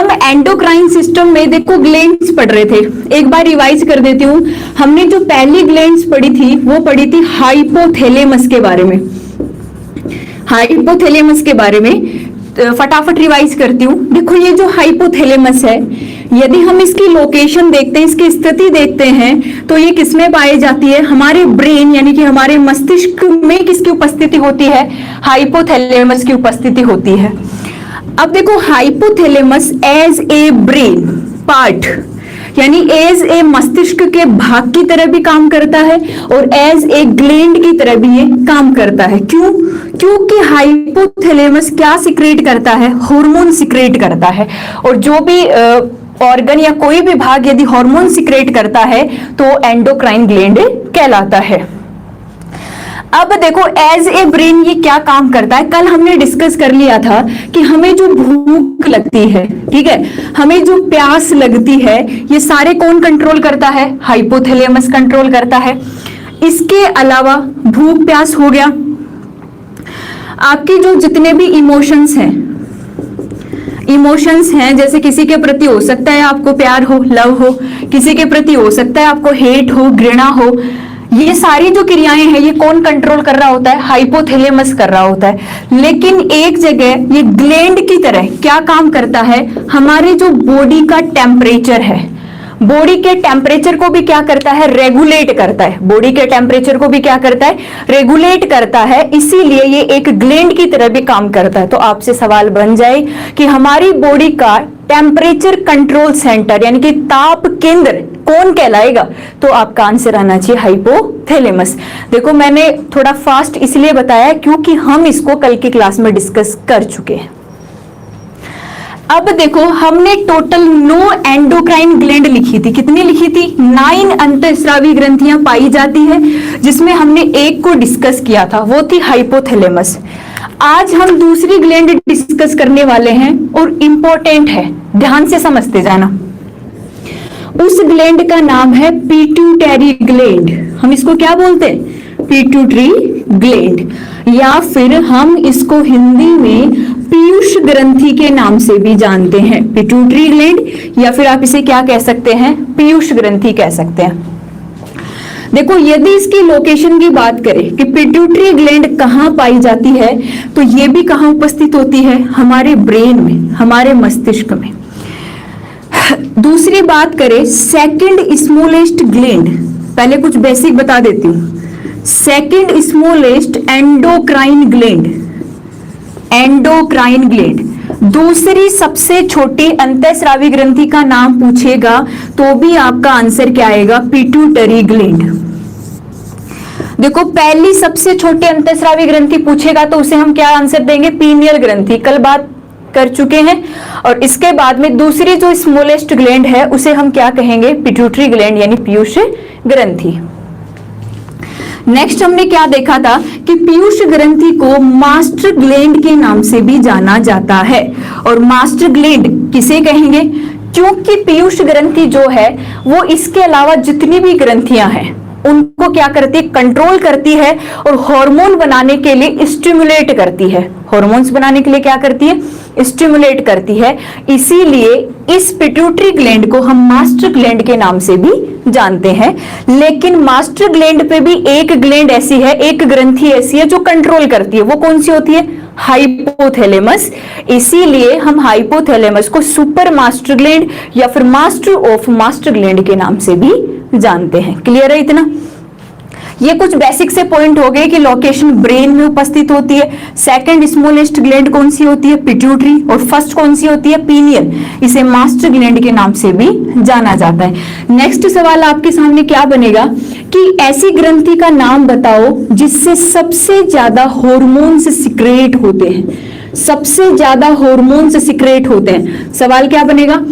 हम endocrine system में देखो ग्लैंड्स पढ़ रहे थे, एक बार रिवाइज कर देती हूँ। हमने जो पहली ग्लैंड्स पढ़ी थी वो पढ़ी थी हाइपोथैलेमस के बारे में। हाइपोथैलेमस के बारे में फटाफट रिवाइज करती हूँ। देखो ये जो हाइपोथैलेमस है, यदि हम इसकी लोकेशन देखते हैं, इसकी स्थिति देखते हैं, तो ये किसमें पाई जाती है? हमारे ब्रेन यानी कि हमारे मस्तिष्क में किसकी उपस्थिति होती है? हाइपोथैलेमस की उपस्थिति होती है। अब देखो hypothalamus as a brain part यानी एज ए मस्तिष्क के भाग की तरह भी काम करता है और एज ए ग्लैंड की तरह भी ये काम करता है। क्यों? क्योंकि हाइपोथैलेमस क्या सिक्रेट करता है? हार्मोन सिक्रेट करता है। और जो भी ऑर्गन या कोई भी भाग यदि हार्मोन सिक्रेट करता है तो एंडोक्राइन ग्लैंड कहलाता है। अब देखो एज ए ब्रेन ये क्या काम करता है? कल हमने डिस्कस कर लिया था कि हमें जो भूख लगती है, ठीक है, हमें जो प्यास लगती है, ये सारे कौन कंट्रोल करता है? हाइपोथैलेमस कंट्रोल करता है। इसके अलावा भूख प्यास हो गया, आपकी जो जितने भी इमोशंस हैं, जैसे किसी के प्रति हो सकता है आपको प्यार हो, लव हो, किसी के प्रति हो सकता है आपको हेट हो, घृणा हो, ये सारी जो क्रियाएं हैं ये कौन कंट्रोल कर रहा होता है? हाइपोथैलेमस कर रहा होता है। लेकिन एक जगह ये ग्लैंड की तरह क्या काम करता है? हमारे जो बॉडी का टेम्परेचर है, बॉडी के टेम्परेचर को भी क्या करता है? रेगुलेट करता है। बॉडी के टेम्परेचर को भी क्या करता है? रेगुलेट करता है। इसीलिए ये एक ग्लैंड की तरह भी काम करता है। तो आपसे सवाल बन जाए कि हमारी बॉडी का टेम्परेचर कंट्रोल सेंटर यानी कि ताप केंद्र कौन कहलाएगा? तो आपका आंसर आना चाहिए हाइपोथैलेमस। देखो मैंने थोड़ा फास्ट इसलिए बताया क्योंकि हम इसको कल की क्लास में डिस्कस कर चुके हैं। अब देखो हमने टोटल 9 एंडोक्राइन ग्लैंड लिखी थी। कितनी लिखी थी? 9 अंतःस्रावी ग्रंथियां पाई जाती है, जिसमें हमने एक को डिस्कस किया था, वो थी हाइपोथैलेमस। आज हम दूसरी ग्लैंड डिस्कस करने वाले हैं और इंपॉर्टेंट है, ध्यान से समझते जाना। उस ग्लैंड का नाम है पिट्यूटरी ग्लैंड। हम इसको क्या बोलते हैं? पिट्यूटरी ग्लैंड, या फिर हम इसको हिंदी में पीयूष ग्रंथि के नाम से भी जानते हैं। पिट्यूटरी ग्लैंड, या फिर आप इसे क्या कह सकते हैं? पीयूष ग्रंथि कह सकते हैं। देखो यदि इसकी लोकेशन की बात करें कि पिट्यूटरी ग्लैंड कहाँ पाई जाती है, तो ये भी कहाँ उपस्थित होती है? हमारे ब्रेन में, हमारे मस्तिष्क में। दूसरी बात करें सेकंड स्मॉलेस्ट ग्लैंड, पहले कुछ बेसिक बता देती हूं। Second smallest endocrine gland, endocrine gland दूसरी सबसे छोटी अंतःस्रावी ग्रंथि का नाम पूछेगा तो भी आपका आंसर क्या आएगा? Pituitary gland. देखो पहली सबसे छोटी अंतःस्रावी ग्रंथि पूछेगा तो उसे हम क्या आंसर देंगे? पीनियल ग्रंथि, कल बात कर चुके हैं। और इसके बाद में दूसरी जो स्मॉलेस्ट ग्लैंड है उसे हम क्या कहेंगे? पिट्यूटरी ग्लैंड यानी पीयूष ग्रंथि। नेक्स्ट हमने क्या देखा था कि पीयूष ग्रंथि को मास्टर ग्लैंड के नाम से भी जाना जाता है। और मास्टर ग्लैंड किसे कहेंगे? क्योंकि पीयूष ग्रंथि जो है वो इसके अलावा जितनी भी ग्रंथियां हैं उनको क्या करती है? कंट्रोल करती है और हार्मोन बनाने के लिए स्टिमुलेट करती है। हार्मोन्स बनाने के लिए क्या करती है? स्टिमुलेट करती है। इसीलिए इस पिट्यूटरी ग्लैंड को हम मास्टर ग्लैंड के नाम से भी जानते हैं। लेकिन मास्टर ग्लैंड पे भी एक ग्लैंड ऐसी है, एक ग्रंथि ऐसी है जो कंट्रोल करती है। वो कौन सी होती है? हाइपोथैलेमस। इसीलिए हम हाइपोथैलेमस को सुपर मास्टर ग्लैंड या फिर मास्टर ऑफ मास्टर ग्लैंड के नाम से भी जानते हैं। क्लियर है इतना? ये कुछ बेसिक से पॉइंट हो गए कि लोकेशन ब्रेन में उपस्थित होती है। सेकंड स्मॉलेस्ट ग्लैंड कौन सी होती है? पिट्यूटरी। और फर्स्ट कौन सी होती है? पीनियल। इसे मास्टर ग्लैंड के नाम से भी जाना जाता है। नेक्स्ट सवाल आपके सामने क्या बनेगा कि ऐसी ग्रंथि का नाम बताओ जिससे सबसे ज्यादा हार्मोन्स सिक्रेट होते हैं। सबसे ज्यादा हार्मोन्स सिक्रेट होते हैं। सवाल क्या बनेगा?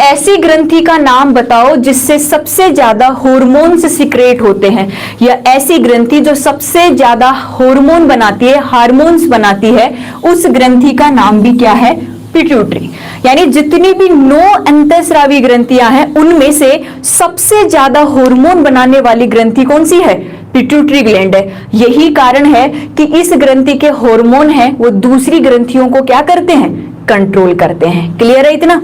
ऐसी ग्रंथि का नाम बताओ जिससे सबसे ज्यादा हार्मोन्स सिक्रेट होते हैं, या ऐसी ग्रंथि जो सबसे ज्यादा हार्मोन बनाती है, हार्मोन्स बनाती है, उस ग्रंथि का नाम भी क्या है? पिट्यूटरी। यानी जितनी भी 9 अंतःस्रावी ग्रंथियां हैं उनमें से सबसे ज्यादा हार्मोन बनाने वाली ग्रंथि कौन सी है? पिट्यूटरी ग्लैंड है। यही कारण है कि इस ग्रंथि के हार्मोन है वो दूसरी ग्रंथियों को क्या करते हैं? कंट्रोल करते हैं। क्लियर है इतना?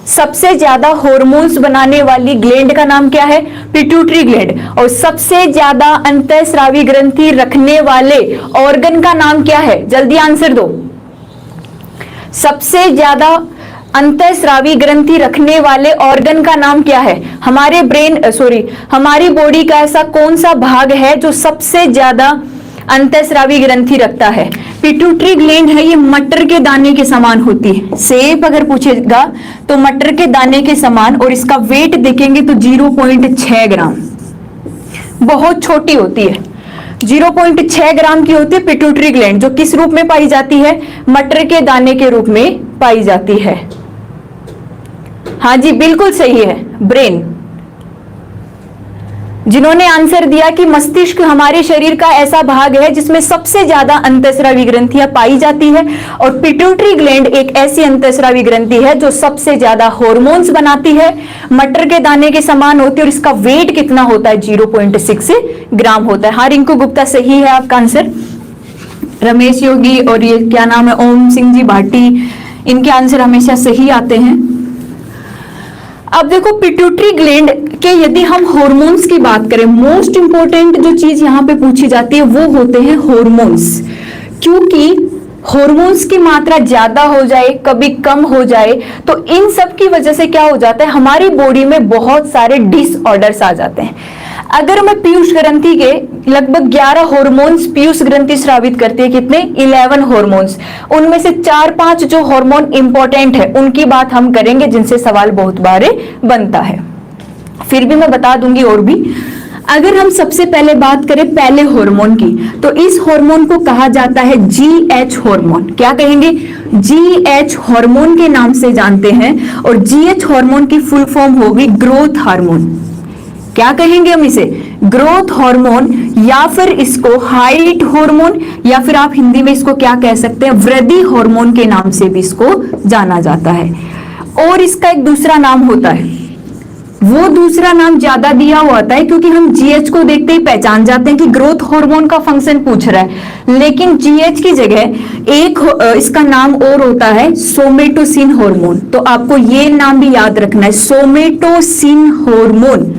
सबसे ज्यादा हॉर्मोन्स बनाने वाली ग्लैंड का नाम क्या है? Pituitary gland. और सबसे ज्यादा अंतःस्रावी ग्रंथि रखने वाले ऑर्गन का नाम क्या है? जल्दी आंसर दो। सबसे ज्यादा अंतःस्रावी ग्रंथि रखने वाले ऑर्गन का नाम क्या है? हमारी बॉडी का ऐसा कौन सा भाग है जो सबसे ज्यादा अंतःस्रावी ग्रंथि रखता है? पिट्यूटरी ग्लैंड है। ये मटर के दाने के समान होती है। शेप अगर पूछेगा तो मटर के दाने के समान, और इसका वेट देखेंगे तो 0.6 ग्राम, बहुत छोटी होती है। 0.6 ग्राम की होती है पिट्यूटरी ग्लैंड, जो किस रूप में पाई जाती है? मटर के दाने के रूप में पाई जाती है। हाँ जी, बिल्कुल सही है, ब्रेन। जिन्होंने आंसर दिया कि मस्तिष्क हमारे शरीर का ऐसा भाग है जिसमें सबसे ज्यादा अंतःस्रावी ग्रंथियां पाई जाती है, और पिट्यूटरी ग्लैंड एक ऐसी अंतःस्रावी ग्रंथि है जो सबसे ज्यादा हॉर्मोन्स बनाती है, मटर के दाने के समान होती है, और इसका वेट कितना होता है? 0.6 ग्राम होता है। हाँ रिंकू गुप्ता, सही है आपका आंसर। रमेश योगी और ये क्या नाम है, ओम सिंह जी भाटी, इनके आंसर हमेशा सही आते हैं। अब देखो पिट्यूटरी ग्लैंड के यदि हम हार्मोन्स की बात करें, मोस्ट इंपॉर्टेंट जो चीज यहां पे पूछी जाती है वो होते हैं हार्मोन्स। क्योंकि हार्मोन्स की मात्रा ज्यादा हो जाए, कभी कम हो जाए, तो इन सब की वजह से क्या हो जाता है? हमारी बॉडी में बहुत सारे डिसऑर्डर्स आ जाते हैं। अगर मैं पीयूष ग्रंथि के लगभग 11 हार्मोन्स पीयूष ग्रंथि स्रावित करती है, कितने? 11 हार्मोन्स। उनमें से 4-5 जो हार्मोन इंपॉर्टेंट है उनकी बात हम करेंगे, जिनसे सवाल बहुत बार बनता है। फिर भी मैं बता दूंगी और भी। अगर हम सबसे पहले बात करें पहले हार्मोन की, तो इस हार्मोन को कहा जाता है GH हार्मोन। क्या कहेंगे? GH हार्मोन के नाम से जानते हैं। और GH हार्मोन की फुल फॉर्म होगी ग्रोथ हार्मोन। क्या कहेंगे हम इसे? ग्रोथ हार्मोन, या फिर इसको हाइट हार्मोन, या फिर आप हिंदी में इसको क्या कह सकते हैं? वृद्धि हार्मोन के नाम से भी इसको जाना जाता है। और इसका एक दूसरा नाम होता है, वो दूसरा नाम ज्यादा दिया हुआ होता है क्योंकि हम GH को देखते ही पहचान जाते हैं कि ग्रोथ हार्मोन का फंक्शन पूछ रहा है, लेकिन GH की जगह एक इसका नाम और होता है सोमेटोसिन हार्मोन। तो आपको ये नाम भी याद रखना है, सोमेटोसिन हार्मोन।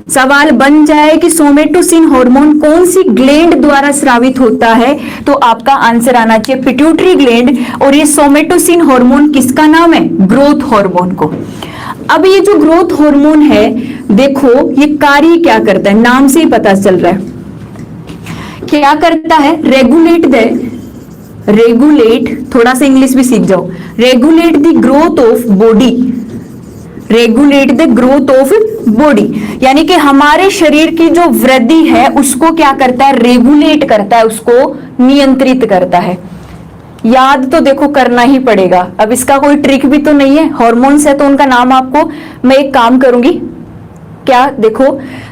सवाल बन जाए कि सोमेटोसिन हार्मोन कौन सी ग्लैंड द्वारा स्रावित होता है, तो आपका आंसर आना चाहिए पिट्यूटरी ग्लैंड। और ये सोमेटोसिन हार्मोन किसका नाम है? ग्रोथ हार्मोन को। अब ये जो ग्रोथ हार्मोन है, देखो ये कार्य क्या करता है, नाम से ही पता चल रहा है। क्या करता है? रेगुलेट, थोड़ा सा इंग्लिश भी सीख जाओ। Regulate the growth of body, regulate the growth of body, यानी कि हमारे शरीर की जो वृद्धि है उसको क्या करता है? रेगुलेट करता है, उसको नियंत्रित करता है। याद तो देखो करना ही पड़ेगा, अब इसका कोई ट्रिक भी तो नहीं है। हार्मोन्स है तो उनका नाम आपको, मैं एक काम करूंगी, क्या देखो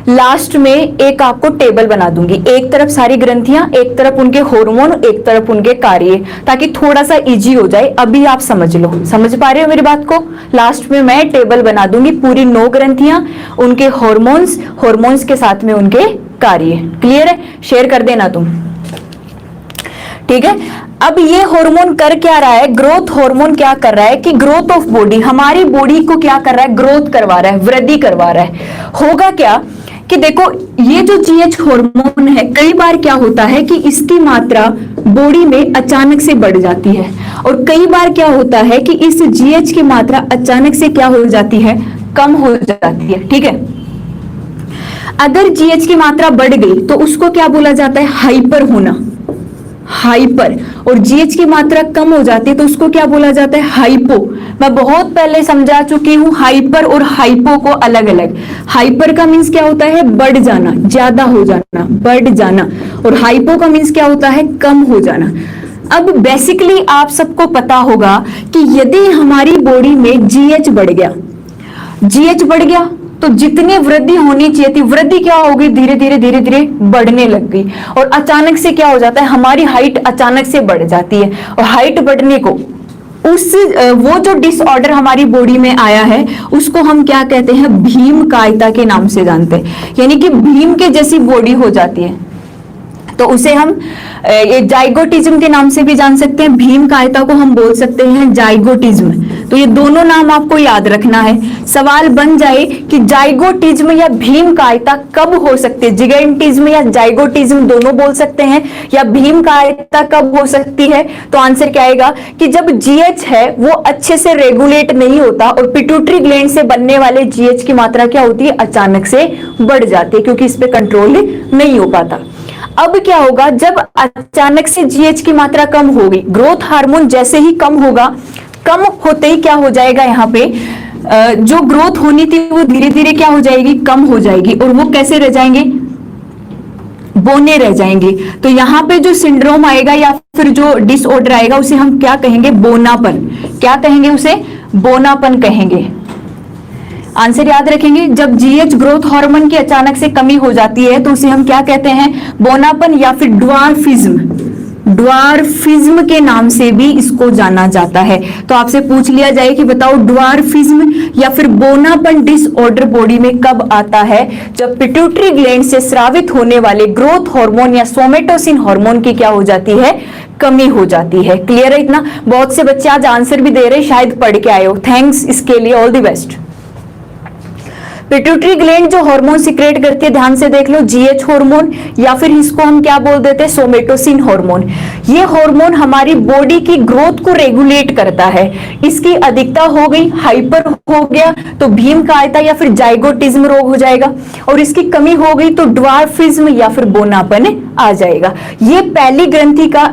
लास्ट में एक आपको टेबल बना दूंगी, एक तरफ सारी ग्रंथियां, एक तरफ उनके हार्मोन, एक तरफ उनके कार्य, ताकि थोड़ा सा इजी हो जाए। अभी आप समझ लो, समझ पा रहे हो मेरी बात को? लास्ट में मैं टेबल बना दूंगी, पूरी 9 ग्रंथियां, उनके हार्मोन्स के साथ में उनके कार्य। क्लियर है? शेयर कर देना तुम, ठीक है। अब ये हार्मोन कर क्या रहा है? ग्रोथ हार्मोन क्या कर रहा है कि ग्रोथ ऑफ बॉडी, हमारी बॉडी को क्या कर रहा है? ग्रोथ करवा रहा है, वृद्धि करवा रहा है। होगा क्या कि देखो ये जो GH हार्मोन है, कई बार क्या होता है कि इसकी मात्रा बॉडी में अचानक से बढ़ जाती है, और कई बार क्या होता है कि इस GH की मात्रा अचानक से क्या हो जाती है? कम हो जाती है, ठीक है। अगर GH की मात्रा बढ़ गई तो उसको क्या बोला जाता है? हाइपर होना, हाइपर। और GH की मात्रा कम हो जाती है तो उसको क्या बोला जाता है? हाइपो। मैं बहुत पहले समझा चुकी हूं हाइपर और हाइपो को अलग अलग। हाइपर का मीन्स क्या होता है? बढ़ जाना, ज्यादा हो जाना, बढ़ जाना। और हाइपो का मीन्स क्या होता है? कम हो जाना। अब बेसिकली आप सबको पता होगा कि यदि हमारी बॉडी में GH बढ़ गया तो जितनी वृद्धि होनी चाहिए थी, वृद्धि क्या होगी? धीरे धीरे बढ़ने लग गई, और अचानक से क्या हो जाता है? हमारी हाइट अचानक से बढ़ जाती है। और हाइट बढ़ने को वो जो डिसऑर्डर हमारी बॉडी में आया है उसको हम क्या कहते हैं? भीम कायिता के नाम से जानते हैं, यानी कि भीम के जैसी बॉडी हो जाती है। तो उसे हम ये जाइगोटिज्म के नाम से भी जान सकते हैं। भीम कायता को हम बोल सकते हैं जाइगोटिज्म। तो ये दोनों नाम आपको याद रखना है। सवाल बन जाए कि जाइगोटिज्म या भीम कायता कब हो सकते हैं, जिगेंटिज्म या जाइगोटिज्म दोनों बोल सकते हैं, या भीम कायता कब हो सकती है, तो आंसर क्या आएगा कि जब जीएच है वो अच्छे से रेगुलेट नहीं होता और पिट्यूटरी ग्लैंड से बनने वाले जीएच की मात्रा क्या होती है, अचानक से बढ़ जाती है, क्योंकि इस पे कंट्रोल नहीं हो पाता। अब क्या होगा, जब अचानक से जीएच की मात्रा कम होगी, ग्रोथ हार्मोन जैसे ही कम होगा, कम होते ही क्या हो जाएगा, यहाँ पे जो ग्रोथ होनी थी वो धीरे धीरे क्या हो जाएगी, कम हो जाएगी, और वो कैसे रह जाएंगे, बोने रह जाएंगे। तो यहाँ पे जो सिंड्रोम आएगा या फिर जो डिसऑर्डर आएगा उसे हम क्या कहेंगे, बोनापन। क्या कहेंगे उसे, बोनापन कहेंगे। आंसर याद रखेंगे, जब जीएच ग्रोथ हार्मोन की अचानक से कमी हो जाती है तो उसे हम क्या कहते हैं, बोनापन या फिर ड्वार्फिज्म। ड्वार्फिज्म के नाम से भी इसको जाना जाता है। तो आपसे पूछ लिया जाए कि बताओ ड्वार्फिज्म या फिर बोनापन डिसऑर्डर बॉडी में कब आता है, जब पिट्यूटरी ग्लैंड से स्रावित होने वाले ग्रोथ हार्मोन या सोमेटोसिन हार्मोन की क्या हो जाती है, कमी हो जाती है। क्लियर है इतना? बहुत से बच्चे आज आंसर भी दे रहे, शायद पढ़ के आए हो, थैंक्स इसके लिए, all the best. Pituitary gland जो हार्मोन सिक्रेट करती है, ध्यान से देख लो, जीएच हार्मोन या फिर इसको हम क्या बोल देते हैं, सोमेटोसिन हार्मोन। ये हार्मोन हमारी बॉडी की ग्रोथ को रेगुलेट करता है। इसकी अधिकता हो गई, हाइपर हो गया तो भीम कायता या फिर जाइगोटिज्म रोग हो जाएगा, और इसकी कमी हो गई तो ड्वार्फिज्म या फिर बोनापन आ जाएगा। ये पहली ग्रंथि का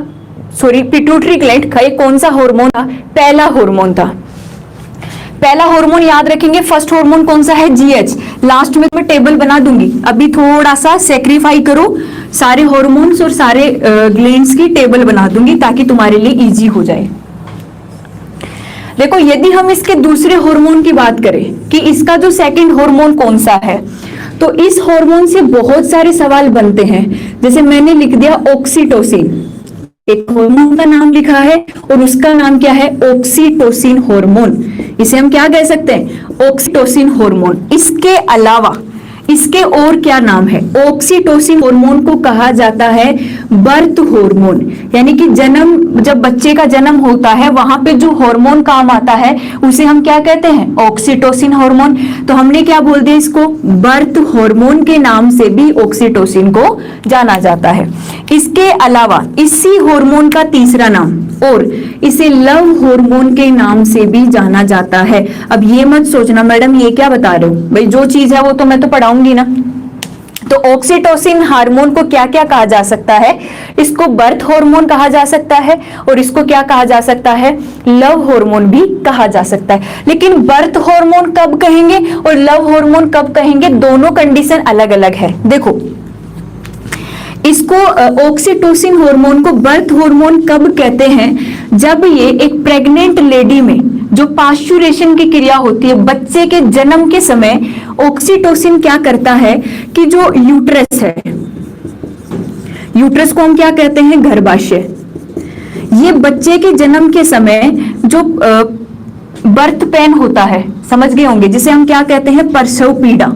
पिट्यूटरी ग्लैंड का कौन सा हार्मोन था, पहला हार्मोन था। पहला हार्मोन याद रखेंगे, फर्स्ट हार्मोन कौन सा है, जीएच। लास्ट में मैं टेबल बना दूंगी, अभी थोड़ा सा सेक्रीफाई करो, सारे हार्मोन्स और सारे ग्लैंड्स की टेबल बना दूंगी ताकि तुम्हारे लिए इजी हो जाए। देखो, यदि हम इसके दूसरे हार्मोन की बात करें कि इसका जो सेकंड हार्मोन कौन सा है, तो इस हार्मोन से बहुत सारे सवाल बनते हैं। जैसे मैंने लिख दिया ऑक्सीटोसिन, एक हार्मोन का नाम लिखा है और उसका नाम क्या है, ऑक्सीटोसिन हार्मोन। इसे हम क्या कह सकते हैं, ऑक्सीटोसिन हार्मोन। इसके अलावा इसके और क्या नाम है, ऑक्सीटोसिन हार्मोन को कहा जाता है बर्थ हार्मोन, यानी कि जन्म, जब बच्चे का जन्म होता है वहां पे जो हार्मोन काम आता है उसे हम क्या कहते हैं, ऑक्सीटोसिन हार्मोन। तो हमने क्या बोल दिया, इसको बर्थ हार्मोन के नाम से भी ऑक्सीटोसिन को जाना जाता है। इसके अलावा इसी हार्मोन का तीसरा नाम, और इसे लव हार्मोन के नाम से भी जाना जाता है। अब ये मत सोचना मैडम ये क्या बता रहे हो, भाई जो चीज है वो तो मैं तो पढ़ाऊंगी ना। तो ऑक्सीटोसिन हार्मोन को क्या क्या कहा जा सकता है, इसको बर्थ हार्मोन कहा जा सकता है, और इसको क्या कहा जा सकता है, लव हार्मोन भी कहा जा सकता है। लेकिन बर्थ हार्मोन कब कहेंगे और लव हार्मोन कब कहेंगे, दोनों कंडीशन अलग अलग है। देखो, इसको ऑक्सीटोसिन हार्मोन को बर्थ हार्मोन कब कहते हैं, जब ये एक प्रेग्नेंट लेडी में जो पास्चुरेशन की क्रिया होती है, बच्चे के जन्म के समय ऑक्सीटोसिन क्या करता है कि जो यूट्रस है, यूट्रस को हम क्या कहते हैं, गर्भाशय। ये बच्चे के जन्म के समय जो बर्थ पेन होता है, समझ गए होंगे, जिसे हम क्या कहते हैं, प्रसव पीड़ा।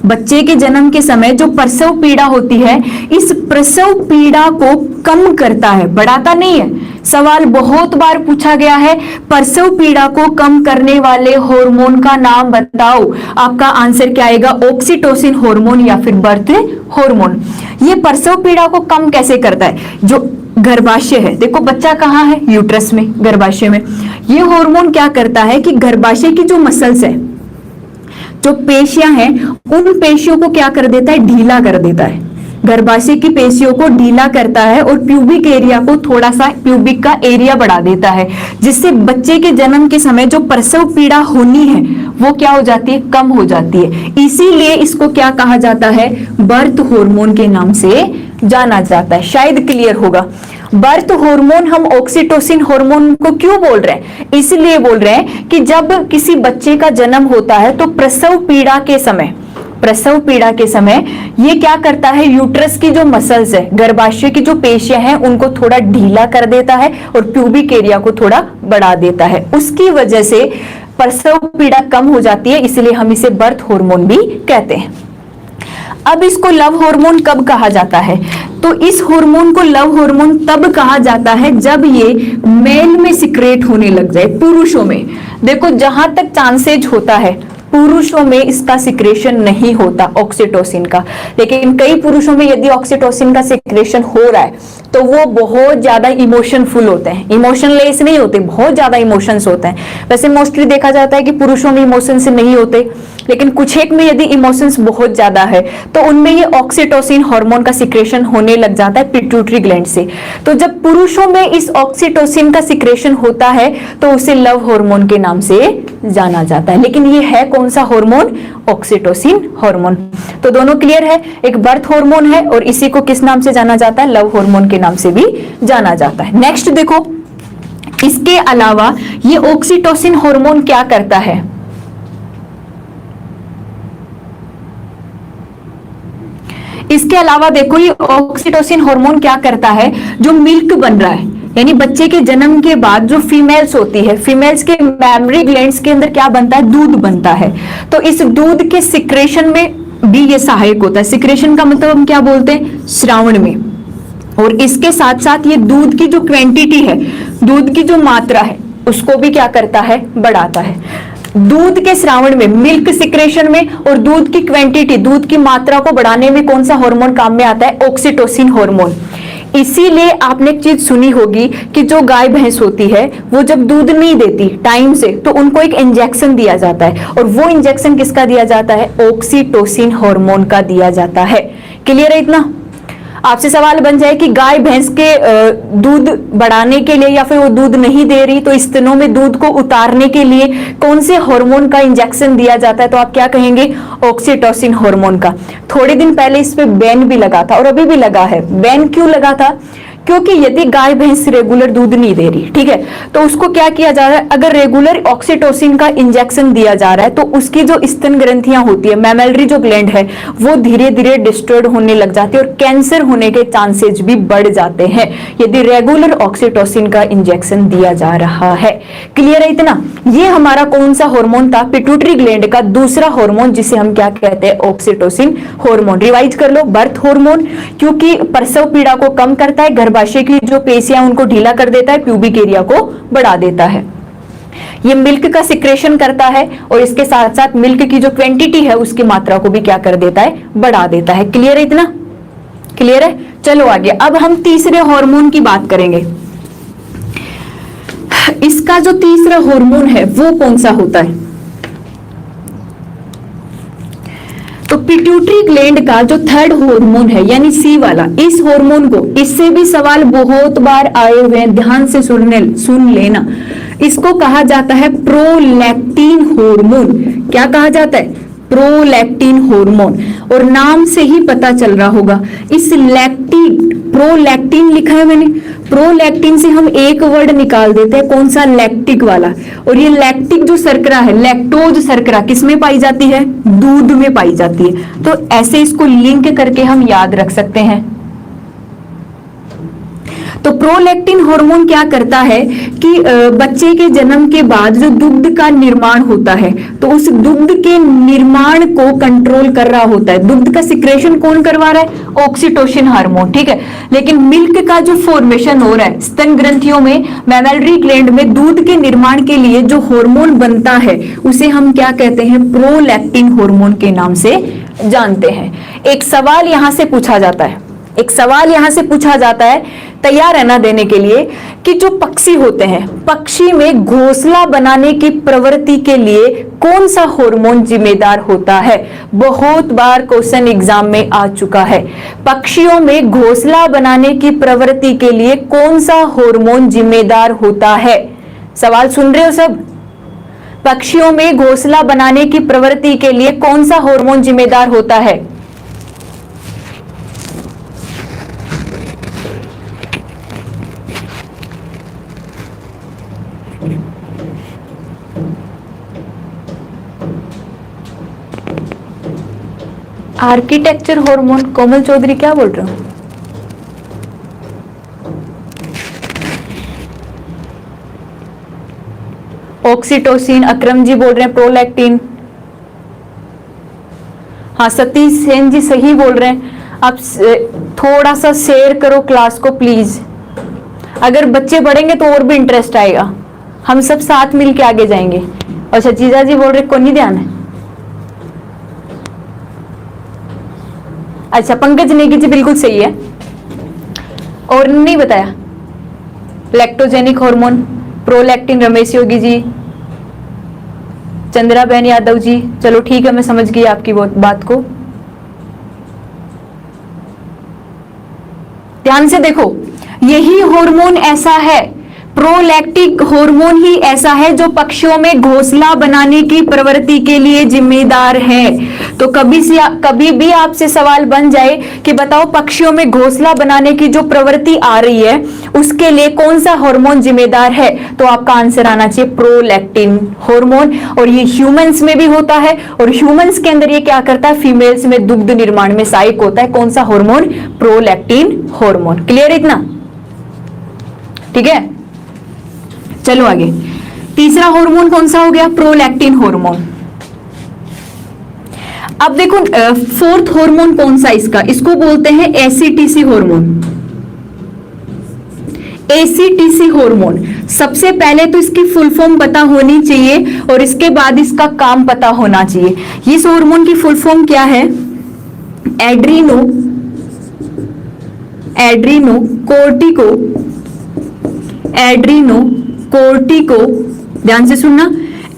बच्चे के जन्म के समय जो प्रसव पीड़ा होती है, इस प्रसव पीड़ा को कम करता है, बढ़ाता नहीं है। सवाल बहुत बार पूछा गया है, प्रसव पीड़ा को कम करने वाले हार्मोन का नाम बताओ। आपका आंसर क्या आएगा, ऑक्सीटोसिन हार्मोन या फिर बर्थ हार्मोन। ये प्रसव पीड़ा को कम कैसे करता है, जो गर्भाशय है, देखो बच्चा कहाँ है, यूट्रस में, गर्भाशय में। ये हार्मोन क्या करता है कि गर्भाशय की जो मसल्स है, जो पेशियां हैं, उन पेशियों को क्या कर देता है, ढीला कर देता है। गर्भाशय की पेशियों को ढीला करता है और प्यूबिक एरिया को थोड़ा सा, प्यूबिक का एरिया बढ़ा देता है, जिससे बच्चे के जन्म के समय जो प्रसव पीड़ा होनी है वो क्या हो जाती है, कम हो जाती है। इसीलिए इसको क्या कहा जाता है, बर्थ हार्मोन के नाम से जाना जाता है। शायद क्लियर होगा। बर्थ हार्मोन हम ऑक्सीटोसिन हार्मोन को क्यों बोल रहे हैं, इसलिए बोल रहे हैं कि जब किसी बच्चे का जन्म होता है तो प्रसव पीड़ा के समय, प्रसव पीड़ा के समय ये क्या करता है, यूट्रस की जो मसल्स है, गर्भाशय की जो पेशियां हैं, उनको थोड़ा ढीला कर देता है और प्यूबिक एरिया को थोड़ा बढ़ा देता है। उसकी वजह से प्रसव पीड़ा कम हो जाती है, इसलिए हम इसे बर्थ हार्मोन भी कहते हैं। अब इसको लव हार्मोन कब कहा जाता है? तो इस हार्मोन को लव हार्मोन तब कहा जाता है जब ये मेल में सिक्रेट होने लग जाए, पुरुषों में। देखो जहां तक चांसेज होता है, पुरुषों में इसका सिक्रेशन नहीं होता ऑक्सीटोसिन का, लेकिन कई पुरुषों में यदि ऑक्सीटोसिन का सिक्रेशन हो रहा है तो वो बहुत ज्यादा इमोशनफुल होते हैं, इमोशनलेस नहीं होते, बहुत ज्यादा इमोशंस होते हैं। वैसे मोस्टली देखा जाता है कि पुरुषों में इमोशंस नहीं होते, लेकिन कुछ एक में यदि इमोशंस बहुत ज्यादा है तो उनमें ये ऑक्सीटोसिन हार्मोन का सिक्रेशन होने लग जाता है पिट्यूटरी ग्लैंड से। तो जब पुरुषों में इस ऑक्सीटोसिन का सिक्रेशन होता है तो उसे लव हार्मोन के नाम से जाना जाता है। लेकिन ये है कौन सा हार्मोन? Oxytocin hormone. तो दोनों क्लियर है, एक बर्थ हार्मोन है और इसी को किस नाम से जाना जाता है? लव हार्मोन के नाम से भी जाना जाता है। नेक्स्ट देखो, इसके अलावा ये ऑक्सीटोसिन हार्मोन क्या करता है? इसके अलावा देखो ये ऑक्सीटोसिन हार्मोन क्या करता है, जो मिल्क बन रहा है, यानी बच्चे के जन्म के बाद जो फीमेल्स होती है, फीमेल्स के मैमरी ग्लैंड्स के अंदर क्या बनता है? दूध बनता है। तो इस दूध के सिक्रेशन में भी ये सहायक होता है। सिक्रेशन का मतलब हम क्या बोलते हैं? श्रावण में। और इसके साथ साथ ये दूध की जो क्वांटिटी है, दूध की जो मात्रा है, उसको भी क्या करता है? बढ़ाता है। दूध के श्रावण में, मिल्क सिक्रेशन में और दूध की क्वांटिटी, दूध की मात्रा को बढ़ाने में कौन सा हार्मोन काम में आता है? Oxytocin hormone. इसीलिए आपने एक चीज सुनी होगी कि जो गाय भैंस होती है वो जब दूध नहीं देती टाइम से तो उनको एक इंजेक्शन दिया जाता है, और वो इंजेक्शन किसका दिया जाता है? ऑक्सीटोसिन हार्मोन का दिया जाता है। क्लियर है इतना? आपसे सवाल बन जाए कि गाय भैंस के दूध बढ़ाने के लिए या फिर वो दूध नहीं दे रही तो स्तनों में दूध को उतारने के लिए कौन से हार्मोन का इंजेक्शन दिया जाता है? तो आप क्या कहेंगे? ऑक्सीटोसिन हार्मोन का। थोड़े दिन पहले इस पे बैन भी लगा था और अभी भी लगा है। बैन क्यों लगा था? क्योंकि यदि गाय भैंस रेगुलर दूध नहीं दे रही, ठीक है, तो उसको क्या किया जा रहा है? अगर रेगुलर ऑक्सीटोसिन का इंजेक्शन दिया जा रहा है तो उसकी जो स्तन ग्रंथियां होती है, मैमलरी जो ग्लैंड है, वो धीरे धीरे डिस्ट्रॉयड होने लग जाती है और कैंसर होने के चांसेस भी बढ़ जाते हैं यदि रेगुलर ऑक्सीटोसिन का इंजेक्शन दिया जा रहा है। क्लियर है इतना? ये हमारा कौन सा हार्मोन था? पिट्यूटरी ग्लैंड का दूसरा हार्मोन, जिसे हम क्या कहते हैं? Oxytocin hormone. रिवाइज कर लो, बर्थ हार्मोन क्योंकि प्रसव पीड़ा को कम करता है, गर्भाशय की जो पेशियां उनको ढीला कर देता है, प्यूबिक एरिया को बढ़ा देता है। ये मिल्क का सिक्रेशन करता है और इसके साथ साथ मिल्क की जो क्वांटिटी है उसकी मात्रा को भी क्या कर देता है? बढ़ा देता है। क्लियर है इतना? क्लियर है? चलो आगे, अब हम तीसरे हार्मोन की बात करेंगे। इसका जो तीसरा हार्मोन है वो कौन सा होता है? तो पिट्यूटरी ग्लैंड का जो थर्ड हार्मोन है यानी सी वाला, इस हार्मोन को, इससे भी सवाल बहुत बार आए हुए हैं, ध्यान से सुन लेना। इसको कहा जाता है प्रोलैक्टिन हार्मोन। क्या कहा जाता है? Prolactin hormone. और नाम से ही पता चल रहा होगा, इस लैक्टिन, प्रोलैक्टिन लिखा है मैंने, प्रोलैक्टिन से हम एक वर्ड निकाल देते हैं, कौन सा? लैक्टिक वाला। और ये लैक्टिक जो शर्करा है, लैक्टोज शर्करा, किसमें पाई जाती है? दूध में पाई जाती है। तो ऐसे इसको लिंक करके हम याद रख सकते हैं। तो प्रोलैक्टिन हार्मोन क्या करता है कि बच्चे के जन्म के बाद जो दुग्ध का निर्माण होता है तो उस दुग्ध के निर्माण को कंट्रोल कर रहा होता है। दुग्ध का सिक्रेशन कौन करवा रहा है? ऑक्सीटोसिन हार्मोन, ठीक है। लेकिन मिल्क का जो फॉर्मेशन हो रहा है स्तन ग्रंथियों में, मैमलरी ग्लैंड में, दूध के निर्माण के लिए जो हार्मोन बनता है उसे हम क्या कहते हैं? प्रोलैक्टिन हार्मोन के नाम से जानते हैं। एक सवाल यहां से पूछा जाता है, एक सवाल यहां से पूछा जाता है, तैयार रहना देने के लिए, कि जो पक्षी होते हैं, पक्षी में घोंसला बनाने की प्रवृत्ति के लिए कौन सा हार्मोन जिम्मेदार होता है? बहुत बार क्वेश्चन एग्जाम में आ चुका है। पक्षियों में घोंसला बनाने की प्रवृत्ति के लिए कौन सा हार्मोन जिम्मेदार होता है? सवाल सुन रहे हो सब? पक्षियों में घोंसला बनाने की प्रवृत्ति के लिए कौन सा हार्मोन जिम्मेदार होता है? Architecture hormone. कोमल चौधरी क्या बोल रहे हो? ऑक्सीटोसिन। अक्रम जी बोल रहे हैं प्रोलैक्टिन। हाँ सतीश सेन जी सही बोल रहे हैं। आप थोड़ा सा शेयर करो क्लास को प्लीज, अगर बच्चे पढ़ेंगे तो और भी इंटरेस्ट आएगा, हम सब साथ मिल के आगे जाएंगे। अच्छा जीजा जी बोल रहे को नहीं ध्यान है। अच्छा पंकज नेगी जी बिल्कुल सही है, और नहीं बताया lactogenic hormone prolactin Ramesh Yogi ji, Chandra बहन यादव जी, चलो ठीक है मैं समझ गई आपकी बात को। ध्यान से देखो, यही हार्मोन ऐसा है, प्रोलैक्टिन हार्मोन ही ऐसा है जो पक्षियों में घोंसला बनाने की प्रवृत्ति के लिए जिम्मेदार है। तो कभी भी आपसे सवाल बन जाए कि बताओ पक्षियों में घोंसला बनाने की जो प्रवृत्ति आ रही है उसके लिए कौन सा हार्मोन जिम्मेदार है, तो आपका आंसर आना चाहिए प्रोलैक्टिन हार्मोन। और ये ह्यूमंस में भी होता है, और ह्यूमंस के अंदर ये क्या करता है, फीमेल्स में दुग्ध निर्माण में सहायक होता है। कौन सा हार्मोन, प्रोलैक्टिन हार्मोन। क्लियर इतना, ठीक है। चलो आगे, तीसरा हार्मोन कौन सा हो गया, प्रोलैक्टिन हार्मोन। अब देखो फोर्थ हार्मोन कौन सा इसका, इसको बोलते हैं एसीटीसी हार्मोन। एसीटीसी हार्मोन, सबसे पहले तो इसकी फुल फॉर्म पता होनी चाहिए और इसके बाद इसका काम पता होना चाहिए। इस हार्मोन की फुल फॉर्म क्या है, एड्रीनोकोर्टिको, ध्यान से सुनना,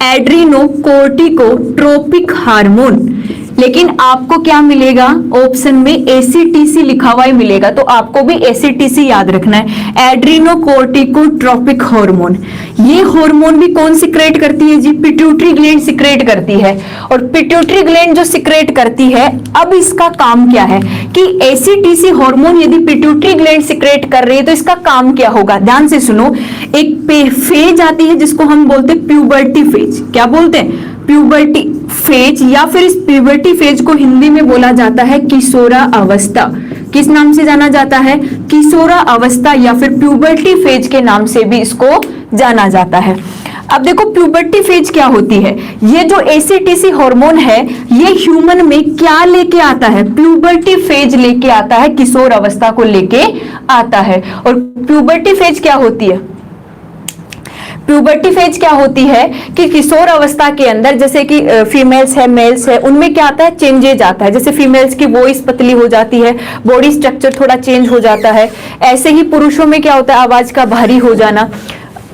एड्रीनोकोर्टिकोट्रोपिक हार्मोन। लेकिन आपको क्या मिलेगा, ऑप्शन में एसीटीसी लिखा हुआ ही मिलेगा, तो आपको भी एसीटीसी याद रखना है, एड्रीनोकोर्टिकोट्रोपिक हार्मोन। ये हार्मोन भी कौन सिक्रेट करती है जी, पिट्यूटरी ग्लैंड सिक्रेट करती है। और पिट्यूटरी ग्लैंड जो सिक्रेट करती है, अब इसका काम क्या है कि एसीटीसी हार्मोन यदि पिट्यूटरी ग्लैंड सिक्रेट कर रही है तो इसका काम क्या होगा, ध्यान से सुनो। एक फेज आती है जिसको हम बोलते हैं प्यूबर्टी फेज। क्या बोलते हैं, प्यूबर्टी फेज, या फिर इस प्यूबर्टी फेज को हिंदी में बोला जाता है किशोरा अवस्था। किस नाम से जाना जाता है, किशोरा अवस्था, या फिर प्यूबर्टी फेज के नाम से भी इसको जाना जाता है। अब देखो प्यूबर्टी फेज क्या होती है, ये जो एसीटीसी हार्मोन है ये ह्यूमन में क्या लेके आता है, प्यूबर्टी फेज लेके आता है, किशोर अवस्था को लेके आता है। और प्यूबर्टी फेज क्या होती है, प्यूबर्टी फेज क्या होती है कि किशोर अवस्था के अंदर जैसे कि फीमेल्स है मेल्स है, उनमें क्या आता है, चेंजेज आता है। जैसे फीमेल्स की वॉइस पतली हो जाती है, बॉडी स्ट्रक्चर थोड़ा चेंज हो जाता है। ऐसे ही पुरुषों में क्या होता है, आवाज का भारी हो जाना।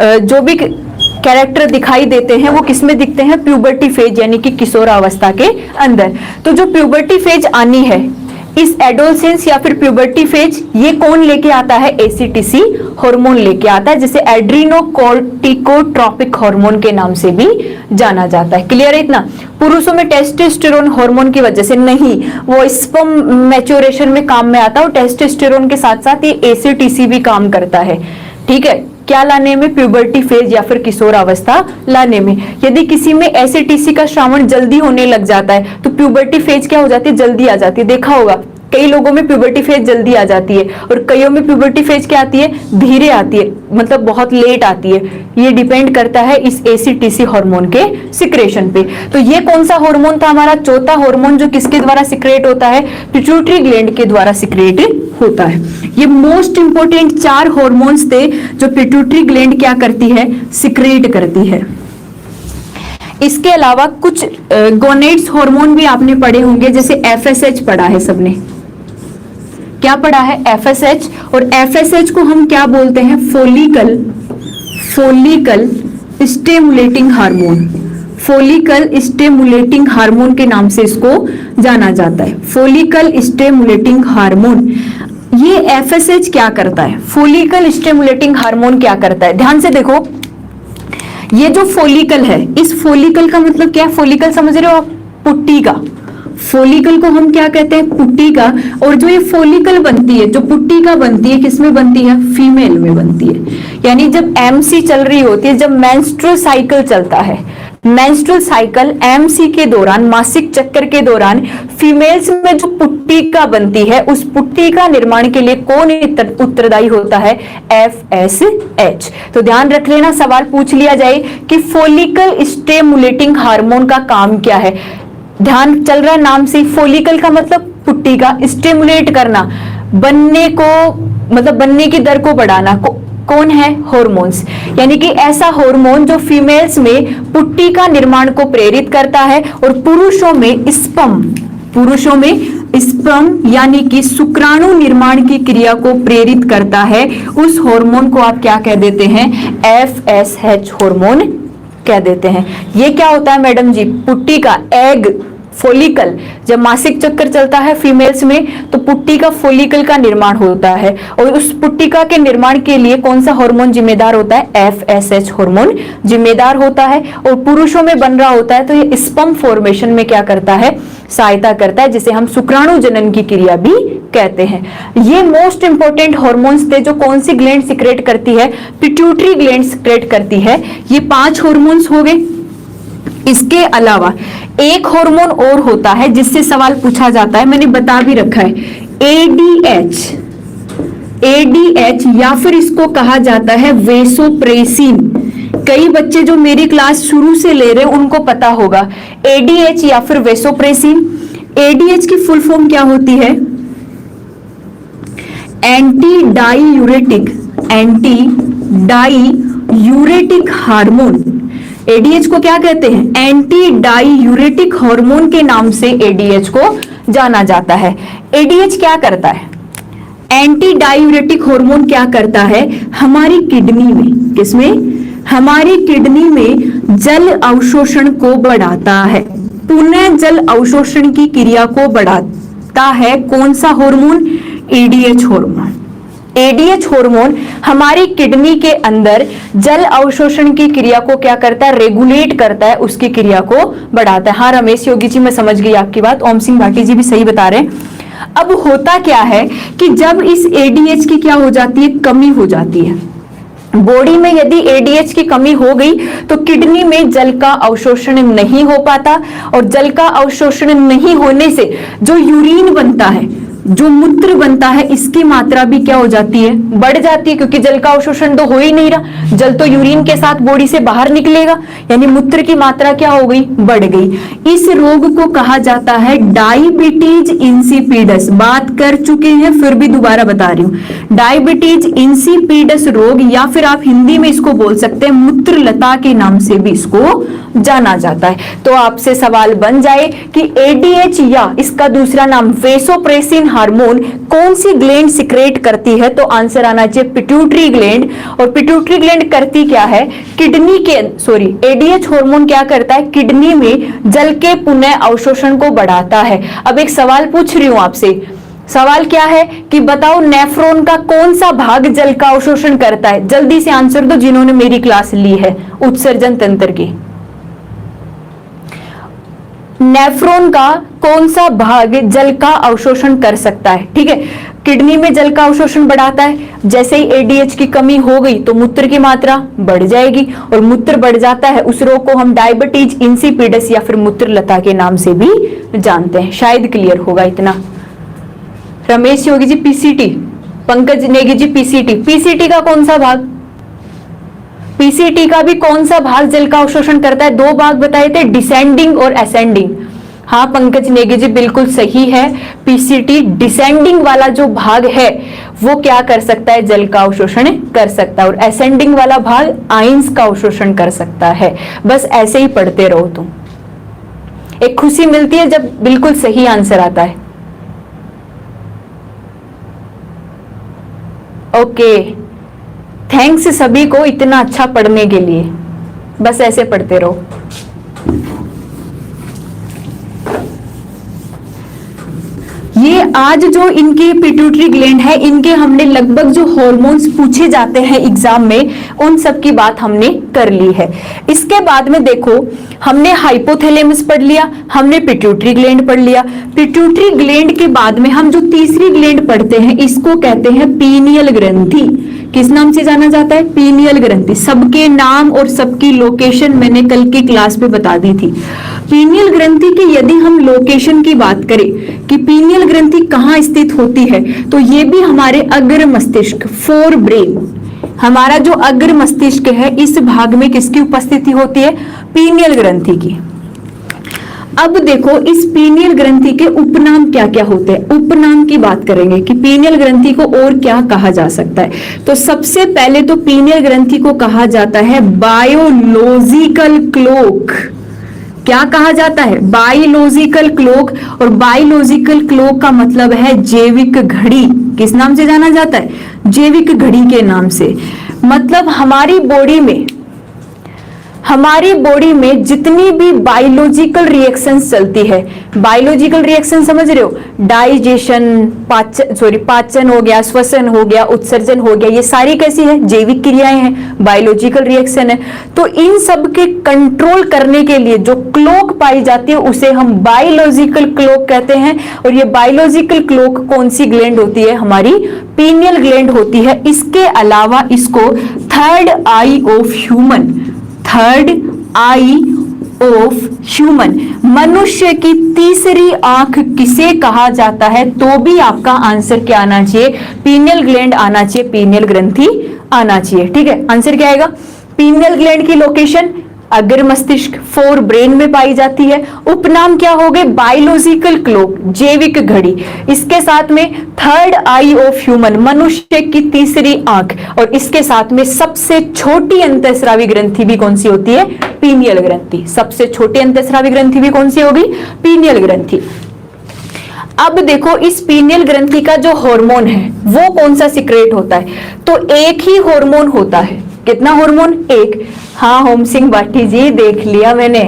जो भी कैरेक्टर दिखाई देते हैं वो किसमें दिखते हैं, प्यूबर्टी फेज यानी कि किशोर अवस्था के अंदर। तो जो प्यूबर्टी फेज आनी है, इस एडोलसेंस या फिर प्यूबर्टी फेज, ये कौन लेके आता है, एसीटीसी हार्मोन लेके आता है, जिसे एड्रीनोकोर्टिकोट्रोपिक हार्मोन के नाम से भी जाना जाता है। क्लियर है इतना। पुरुषों में टेस्टोस्टेरोन हार्मोन की वजह से नहीं, वो स्पर्म मैच्योरेशन में काम में आता है, और टेस्टोस्टेरोन के साथ साथ ये एसीटीसी भी काम करता है। ठीक है, क्या लाने में, प्यूबर्टी फेज या फिर किशोर अवस्था लाने में। यदि किसी में एसीटीसी का श्रावण जल्दी होने लग जाता है तो प्यूबर्टी फेज क्या हो जाती है, जल्दी आ जाती है। देखा होगा कई लोगों में प्यूबर्टी फेज जल्दी आ जाती है, और कईयों में प्यूबर्टी फेज क्या आती है, धीरे आती है, मतलब बहुत लेट आती है। ये डिपेंड करता है इस एसीटीसी हार्मोन के सिक्रेशन पे। तो ये कौन सा हार्मोन था हमारा, चौथा हार्मोन, जो किसके द्वारा सिक्रेट होता है, पिट्यूटरी ग्लैंड के द्वारा सिक्रेट होता है। ये मोस्ट इंपोर्टेंट 4 हार्मोन्स थे जो पिट्यूटरी ग्लैंड क्या करती है, सिक्रेट करती है। इसके अलावा कुछ गोनेड्स हार्मोन भी आपने पढ़े होंगे, जैसे एफएसएच पढ़ा है सबने। क्या पढ़ा है, एफएसएच। और एफएसएच को हम क्या बोलते हैं, follicle stimulating hormone. Follicle stimulating hormone के नाम से इसको जाना जाता है, फोलिकल स्टिमुलेटिंग हार्मोन। ये एफएसएच क्या करता है, फोलिकल स्टिमुलेटिंग हार्मोन क्या करता है, ध्यान से देखो। ये जो फोलिकल है, इस फोलिकल का मतलब क्या है, फोलिकल समझ रहे हो आप, पुट्टी का। फोलिकल को हम क्या कहते हैं, पुट्टी का। और जो ये फोलिकल बनती है, जो पुट्टी का बनती है, किसमें बनती है, फीमेल में बनती है। यानी जब एमसी चल रही होती है, जब मेंस्ट्रुअल साइकिल चलता है, मेंस्ट्रुअल साइकिल एमसी के दौरान, मासिक चक्कर के दौरान फीमेल्स में जो पुट्टी का बनती है, उस पुट्टी का निर्माण के लिए कौन उत्तरदायी होता है, एफएसएच। तो ध्यान रख लेना, सवाल पूछ लिया जाए कि फोलिकल स्टिमुलेटिंग हार्मोन का काम क्या है। ध्यान चल रहा है नाम से। फोलिकल का मतलब पुट्टी का, स्टिमुलेट करना, बनने को मतलब बनने की दर को बढ़ाना। कौन है? हॉर्मोन्स। यानी कि ऐसा हार्मोन जो फीमेल्स में पुट्टी का निर्माण को प्रेरित करता है और पुरुषों में स्पर्म यानी कि शुक्राणु निर्माण की क्रिया को प्रेरित करता है। उस हार्मोन को आप क्या कह देते हैं? FSH हार्मोन कह देते हैं। ये क्या होता है मैडम जी? पुट्टी का एग फोलिकल, जब मासिक चक्कर चलता है फीमेल्स में तो पुट्टी का फोलिकल का निर्माण होता है और उस पुट्टिका के निर्माण के लिए कौन सा हार्मोन जिम्मेदार होता है? FSH हार्मोन जिम्मेदार होता है। और पुरुषों में बन रहा होता है तो ये स्पर्म फॉर्मेशन में क्या करता है? सहायता करता है, जिसे हम शुक्राणु जनन की क्रिया भी कहते हैं। ये मोस्ट इंपोर्टेंट हार्मोन्स थे जो कौन सी ग्लैंड सिक्रेट करती है? पिट्यूटरी ग्लैंड सिक्रेट करती है। ये 5 हार्मोन्स हो गए। इसके अलावा एक हार्मोन और होता है जिससे सवाल पूछा जाता है, मैंने बता भी रखा है, ADH या फिर इसको कहा जाता है वेसोप्रेसिन। कई बच्चे जो मेरी क्लास शुरू से ले रहे हैं उनको पता होगा ADH या फिर वेसोप्रेसिन। ADH की फुल फॉर्म क्या होती है? Anti diuretic hormone. एडीएच को क्या कहते हैं? एंटी डाईयूरेटिक हार्मोन के नाम से एडीएच को जाना जाता है। एडीएच क्या करता है? एंटी डाईयूरेटिक हार्मोन क्या करता है? हमारी किडनी में, किसमें? हमारी किडनी में जल अवशोषण को बढ़ाता है, पुनः जल अवशोषण की क्रिया को बढ़ाता है। कौन सा hormone? ADH hormone. ADH hormone हमारी किडनी के अंदर जल अवशोषण की क्रिया को क्या करता है? रेगुलेट करता है, उसकी क्रिया को बढ़ाता है। हाँ रमेश योगी जी, मैं समझ गई आपकी बात। ओम सिंह भाटी जी भी सही बता रहे हैं। अब होता क्या है कि जब इस एडीएच की क्या हो जाती है? कमी हो जाती है। बॉडी में यदि एडीएच की कमी हो गई तो किडनी में जल का अवशोषण नहीं हो पाता और जल का अवशोषण नहीं होने से जो यूरिन बनता है, जो मूत्र बनता है, इसकी मात्रा भी क्या हो जाती है? बढ़ जाती है, क्योंकि जल का अवशोषण तो हो ही नहीं रहा। जल तो यूरिन के साथ बॉडी से बाहर निकलेगा, यानी मूत्र की मात्रा क्या हो गई? बढ़ गई। इस रोग को कहा जाता है डायबिटीज इंसिपिडस। बात कर चुके हैं, फिर भी दोबारा बता रही हूं। डायबिटीज इंसिपिडस रोग, या फिर आप हिंदी में इसको बोल सकते हैं मूत्रलता के नाम से भी इसको जाना जाता है। तो आपसे सवाल बन जाए कि एडीएच या इसका दूसरा नाम वेसोप्रेसिन हार्मोन कौन सी ग्लैंड सिक्रेट करती है? तो आंसर आना चाहिए पिट्यूटरी ग्लैंड। और पिट्यूटरी ग्लैंड करती क्या है? किडनी के एडीएच हार्मोन क्या करता है? किडनी में जल के पुनः अवशोषण को बढ़ाता है। अब एक सवाल पूछ रही हूं आपसे, सवाल क्या है कि बताओ नेफ्रॉन का कौन सा भाग जल का अवशोषण करता है? जल्दी से आंसर दो जिन्होंने मेरी क्लास ली है उत्सर्जन तंत्र की। नेफ्रॉन का कौन सा भाग जल का अवशोषण कर सकता है? ठीक है, किडनी में जल का अवशोषण बढ़ाता है। जैसे ही एडीएच की कमी हो गई तो मूत्र की मात्रा बढ़ जाएगी और मूत्र बढ़ जाता है। उस रोग को हम डायबिटीज इंसिपिडस या फिर मूत्रलता के नाम से भी जानते हैं। शायद क्लियर होगा इतना। Ramesh Yogi ji PCT, Pankaj Negi ji PCT. PCT का कौन सा भाग? पीसीटी का भी कौन सा भाग जल का अवशोषण करता है? 2 भाग बताए थे, डिसेंडिंग और असेंडिंग। हाँ पंकज नेगी जी बिल्कुल सही है। पीसीटी डिसेंडिंग वाला जो भाग है वो क्या कर सकता है? जल का अवशोषण कर सकता है। और असेंडिंग वाला भाग आयंस का अवशोषण कर सकता है। बस ऐसे ही पढ़ते रहो तुम। एक खुशी मिलती है जब बिल्कुल सही आंसर आता है। ओके, थैंक्स सभी को इतना अच्छा पढ़ने के लिए। बस ऐसे पढ़ते रहो। ये आज जो इनके पिट्यूटरी ग्लैंड है, इनके हमने लगभग जो हार्मोन्स पूछे जाते हैं एग्जाम में, उन सब की बात हमने कर ली है। इसके बाद में देखो, हमने हाइपोथैलेमस पढ़ लिया, हमने पिट्यूटरी ग्लैंड पढ़ लिया। पिट्यूटरी ग्लैंड के बाद में हम जो तीसरी ग्लैंड पढ़ते हैं इसको कहते हैं पीनियल ग्रंथि। किस नाम से जाना जाता है? पीनियल ग्रंथि। सबके नाम और सबकी लोकेशन मैंने कल की क्लास में बता दी थी। पीनियल ग्रंथि की यदि हम लोकेशन की बात करें कि पीनियल ग्रंथि कहाँ स्थित होती है, तो ये भी हमारे अग्र मस्तिष्क, फोर ब्रेन, हमारा जो अग्र मस्तिष्क है इस भाग में किसकी उपस्थिति होती है? पीनियल ग्रंथि की। अब देखो इस पीनियल ग्रंथि के उपनाम क्या क्या होते हैं, उपनाम की बात करेंगे कि पीनियल ग्रंथि को और क्या कहा जा सकता है। तो सबसे पहले तो पीनियल ग्रंथि को कहा जाता है बायोलॉजिकल क्लॉक। क्या कहा जाता है? Biological clock. और बायोलॉजिकल क्लॉक का मतलब है जैविक घड़ी। किस नाम से जाना जाता है? जैविक घड़ी के नाम से। मतलब हमारी बॉडी में जितनी भी बायोलॉजिकल रिएक्शंस चलती है, बायोलॉजिकल रिएक्शन समझ रहे हो, डाइजेशन, पाचन हो गया, श्वसन हो गया, उत्सर्जन हो गया, ये सारी कैसी है? जैविक क्रियाएं हैं, बायोलॉजिकल रिएक्शन है। तो इन सब के कंट्रोल करने के लिए जो क्लॉक पाई जाती है उसे हम बायोलॉजिकल क्लॉक कहते हैं। और ये बायोलॉजिकल क्लॉक कौन सी ग्लैंड होती है? हमारी पीनियल ग्लैंड होती है। इसके अलावा इसको third I of human, third I of human, मनुष्य की तीसरी आंख किसे कहा जाता है? तो भी आपका आंसर क्या आना चाहिए? पीनियल ग्लैंड आना चाहिए, पीनियल ग्रंथि आना चाहिए। ठीक है, आंसर क्या आएगा? पीनियल ग्लैंड की लोकेशन अग्र मस्तिष्क, फोर ब्रेन में पाई जाती है। उपनाम क्या हो गए? बायोलॉजिकल क्लॉक, जैविक घड़ी। इसके साथ में थर्ड आई ऑफ ह्यूमन, मनुष्य की तीसरी आंख। और इसके साथ में सबसे छोटी अंतःस्रावी ग्रंथि भी कौन सी होती है? पीनियल ग्रंथि। सबसे छोटी अंतःस्रावी ग्रंथि भी कौन सी होगी? पीनियल ग्रंथि। अब देखो इस पीनियल ग्रंथि का जो हार्मोन है वो कौन सा सिक्रेट होता है? तो एक ही हार्मोन होता है। कितना हार्मोन? एक। हाँ होम सिंह बाठी जी, देख लिया मैंने।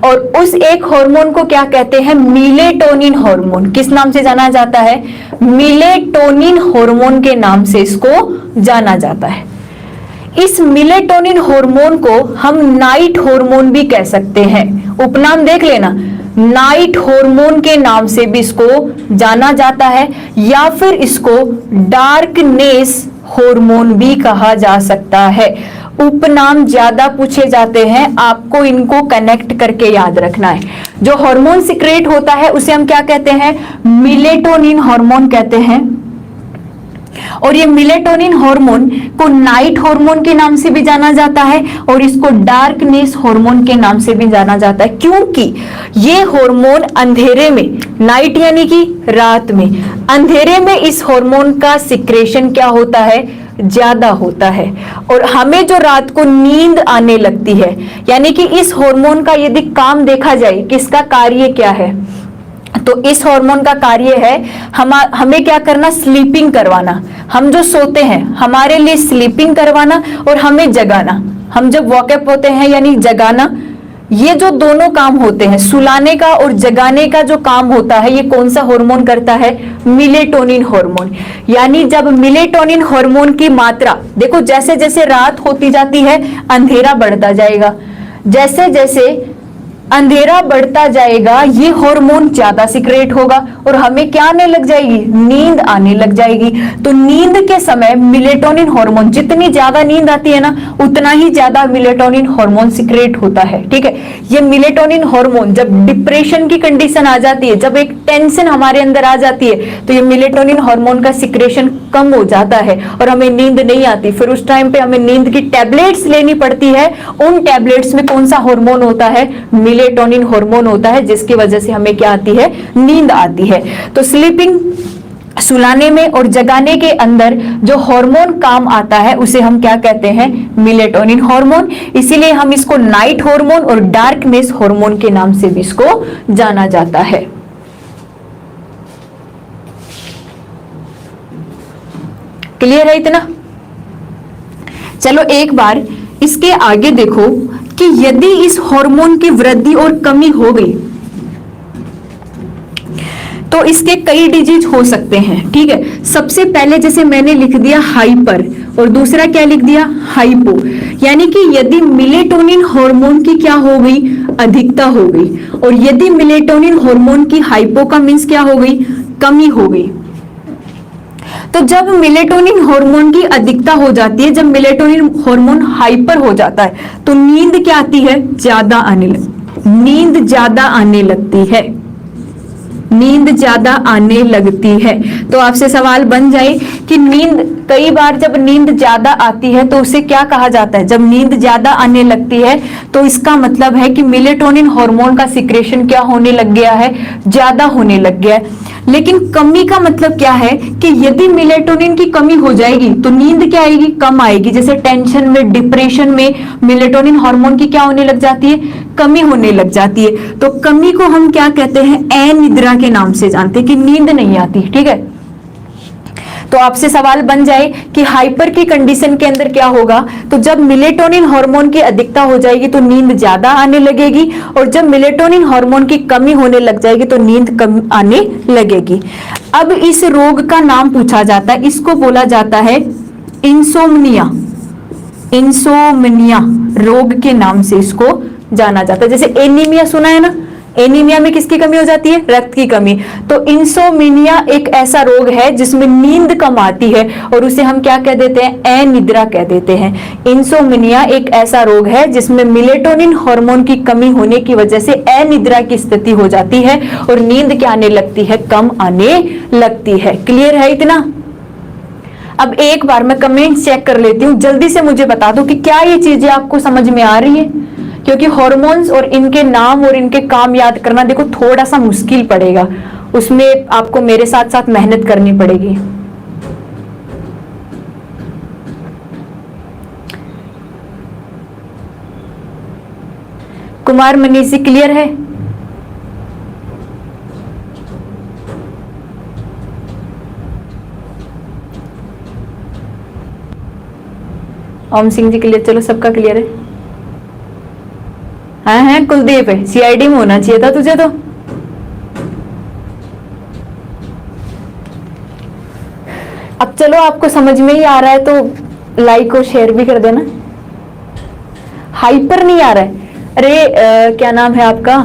और उस एक हार्मोन को क्या कहते हैं? Melatonin hormone. किस नाम से जाना जाता है? मिलेटोनिन हार्मोन के नाम से इसको जाना जाता है। इस मिलेटोनिन हार्मोन को हम नाइट हार्मोन भी कह सकते हैं। उपनाम देख लेना, नाइट हार्मोन के नाम से भी इसको जाना जाता है, या फिर इसको डार्कनेस हार्मोन भी कहा जा सकता है। उपनाम ज्यादा पूछे जाते हैं, आपको इनको कनेक्ट करके याद रखना है। जो हार्मोन सिक्रेट होता है उसे हम क्या कहते हैं? मिलेटोनिन हार्मोन कहते हैं। और ये मिलेटोनिन हार्मोन को नाइट हार्मोन के नाम से भी जाना जाता है और इसको डार्कनेस हार्मोन के नाम से भी जाना जाता है, क्योंकि ये हार्मोन अंधेरे में, नाइट यानी कि रात में, अंधेरे में इस हार्मोन का सिक्रेशन क्या होता है? ज्यादा होता है। और हमें जो रात को नींद आने लगती है, यानी कि इस हार्मोन का यदि काम देखा जाए कि इसका कार्य क्या है, तो इस हार्मोन का कार्य है हमें क्या करना? स्लीपिंग करवाना। हम जो सोते हैं हमारे लिए स्लीपिंग करवाना और हमें जगाना। हम जब वॉकअप होते हैं यानी जगाना, ये जो दोनों काम होते हैं, सुलाने का और जगाने का जो काम होता है, ये कौन सा हार्मोन करता है? Melatonin hormone. यानी जब मिलेटोनिन हार्मोन की मात्रा, देखो जैसे जैसे रात होती जाती है अंधेरा बढ़ता जाएगा, जैसे जैसे अंधेरा बढ़ता जाएगा ये हार्मोन ज्यादा सिक्रेट होगा और हमें क्या आने लग जाएगी? नींद आने लग जाएगी। तो नींद के समय मिलेटोनिन हार्मोन, जितनी ज्यादा नींद आती है ना उतना ही ज्यादा मिलेटोनिन हार्मोन सिक्रेट होता है। ठीक है, ये मिलेटोनिन हार्मोन जब डिप्रेशन की कंडीशन आ जाती है, जब एक टेंशन हमारे अंदर आ जाती है, तो ये मिलेटोनिन हार्मोन का सिक्रेशन कम हो जाता है और हमें नींद नहीं आती। फिर उस टाइम पे हमें नींद की टैबलेट्स लेनी पड़ती है। उन टैबलेट्स में कौन सा हार्मोन होता है? मिलेटोनिन हार्मोन होता है, जिसकी वजह से हमें क्या आती है? नींद आती है। तो स्लीपिंग, सुलाने में और जगाने के अंदर जो हार्मोन काम आता है उसे हम क्या कहते हैं? Melatonin hormone. इसीलिए हम इसको नाइट हार्मोन और डार्कनेस हार्मोन के नाम से भी इसको जाना जाता है। क्लियर है इतना? चलो एक बार इसके आगे देखो कि यदि इस हार्मोन की वृद्धि और कमी हो गई तो इसके कई डिजीज हो सकते हैं। ठीक है, सबसे पहले जैसे मैंने लिख दिया हाइपर और दूसरा क्या लिख दिया? हाइपो। यानी कि यदि मिलेटोनिन हार्मोन की क्या हो गई? अधिकता हो गई। और यदि मिलेटोनिन हार्मोन की हाइपो का मीन्स क्या हो गई? कमी हो गई। तो जब मिलेटोनिन हार्मोन की अधिकता हो जाती है, जब मिलेटोनिन हार्मोन हाइपर हो जाता है, तो नींद क्या आती है? नींद ज्यादा आने लगती है। नींद ज्यादा आने लगती है। तो आपसे सवाल बन जाए कि नींद, कई बार जब नींद ज्यादा आती है तो उसे क्या कहा जाता है? जब नींद ज्यादा आने लगती है तो इसका मतलब है कि मेलेटोनिन हार्मोन का सिक्रेशन क्या होने लग गया है? ज्यादा होने लग गया है। लेकिन कमी का मतलब क्या है कि यदि मेलेटोनिन की कमी हो जाएगी तो नींद क्या आएगी? कम आएगी। जैसे टेंशन में, डिप्रेशन में मेलेटोनिन हार्मोन की क्या होने लग जाती है? कमी होने लग जाती है। तो कमी को हम क्या कहते हैं? अनिद्रा के नाम से जानते हैं कि नींद नहीं आती। ठीक है, तो आपसे सवाल बन जाए कि हाइपर की कंडीशन के अंदर क्या होगा? तो जब मेलेटोनिन हार्मोन की अधिकता हो जाएगी तो नींद ज्यादा आने लगेगी, और जब मेलेटोनिन हार्मोन की कमी होने लग जाएगी तो नींद कम आने लगेगी। अब इस रोग का नाम पूछा जाता है, इसको बोला जाता है इंसोम्निया। इंसोम्निया रोग के नाम से इसको जाना जाता है। जैसे एनीमिया सुना है ना, एनीमिया में किसकी कमी हो जाती है? रक्त की कमी। तो इंसोमिनिया एक ऐसा रोग है जिसमें नींद कम आती है और उसे हम क्या कह देते हैं? अनिद्रा कह देते हैं। इंसोमिनिया एक ऐसा रोग है जिसमें मेलेटोनिन हार्मोन की कमी होने की वजह से अनिद्रा की स्थिति हो जाती है और नींद क्या आने लगती है? कम आने लगती है। क्लियर है इतना? अब एक बार मैं कमेंट चेक कर लेती हूँ, जल्दी से मुझे बता दो कि क्या ये चीजें आपको समझ में आ रही है, क्योंकि हॉर्मोन्स और इनके नाम और इनके काम याद करना देखो थोड़ा सा मुश्किल पड़ेगा, उसमें आपको मेरे साथ साथ मेहनत करनी पड़ेगी। कुमार मनीष जी क्लियर है? ओम सिंह जी क्लियर? चलो सबका क्लियर है। हाँ है कुलदीप है, सीआईडी में होना चाहिए था तुझे तो। अब चलो आपको समझ में ही आ रहा है तो लाइक और शेयर भी कर देना। हाइपर नहीं आ रहा है? अरे क्या नाम है आपका?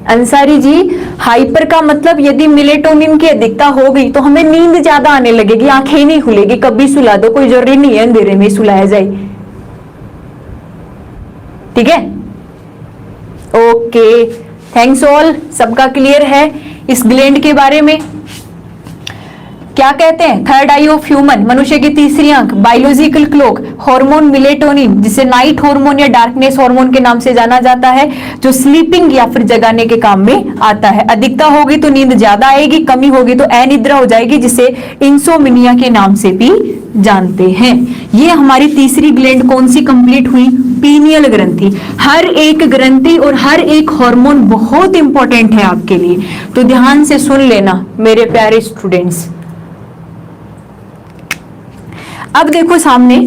अंसारी जी, हाइपर का मतलब यदि मेलेटोनिन की अधिकता हो गई तो हमें नींद ज्यादा आने लगेगी, आंखें ही नहीं खुलेगी, कभी सुला दो, कोई जरूरी नहीं है अंधेरे में सुलाया जाए। ठीक है, ओके, थैंक्स ऑल। सबका क्लियर है इस ग्लैंड के बारे में? क्या कहते हैं? थर्ड आई ऑफ ह्यूमन, मनुष्य की तीसरी आंख, बायोलॉजिकल क्लॉक, हार्मोन मेलेटोनिन जिसे नाइट हार्मोन या डार्कनेस हार्मोन के नाम से जाना जाता है, जो स्लीपिंग या फिर जगाने के काम में आता है। अधिकता होगी तो नींद ज्यादा आएगी, कमी होगी तो अनिद्रा हो जाएगी, जिसे इंसोमिनिया के नाम से भी जानते हैं। ये हमारी तीसरी ग्लैंड कौन सी कंप्लीट हुई? पीनियल ग्रंथि। हर एक ग्रंथि और हर एक हार्मोन बहुत इंपॉर्टेंट है आपके लिए, तो ध्यान से सुन लेना मेरे प्यारे स्टूडेंट्स। अब देखो सामने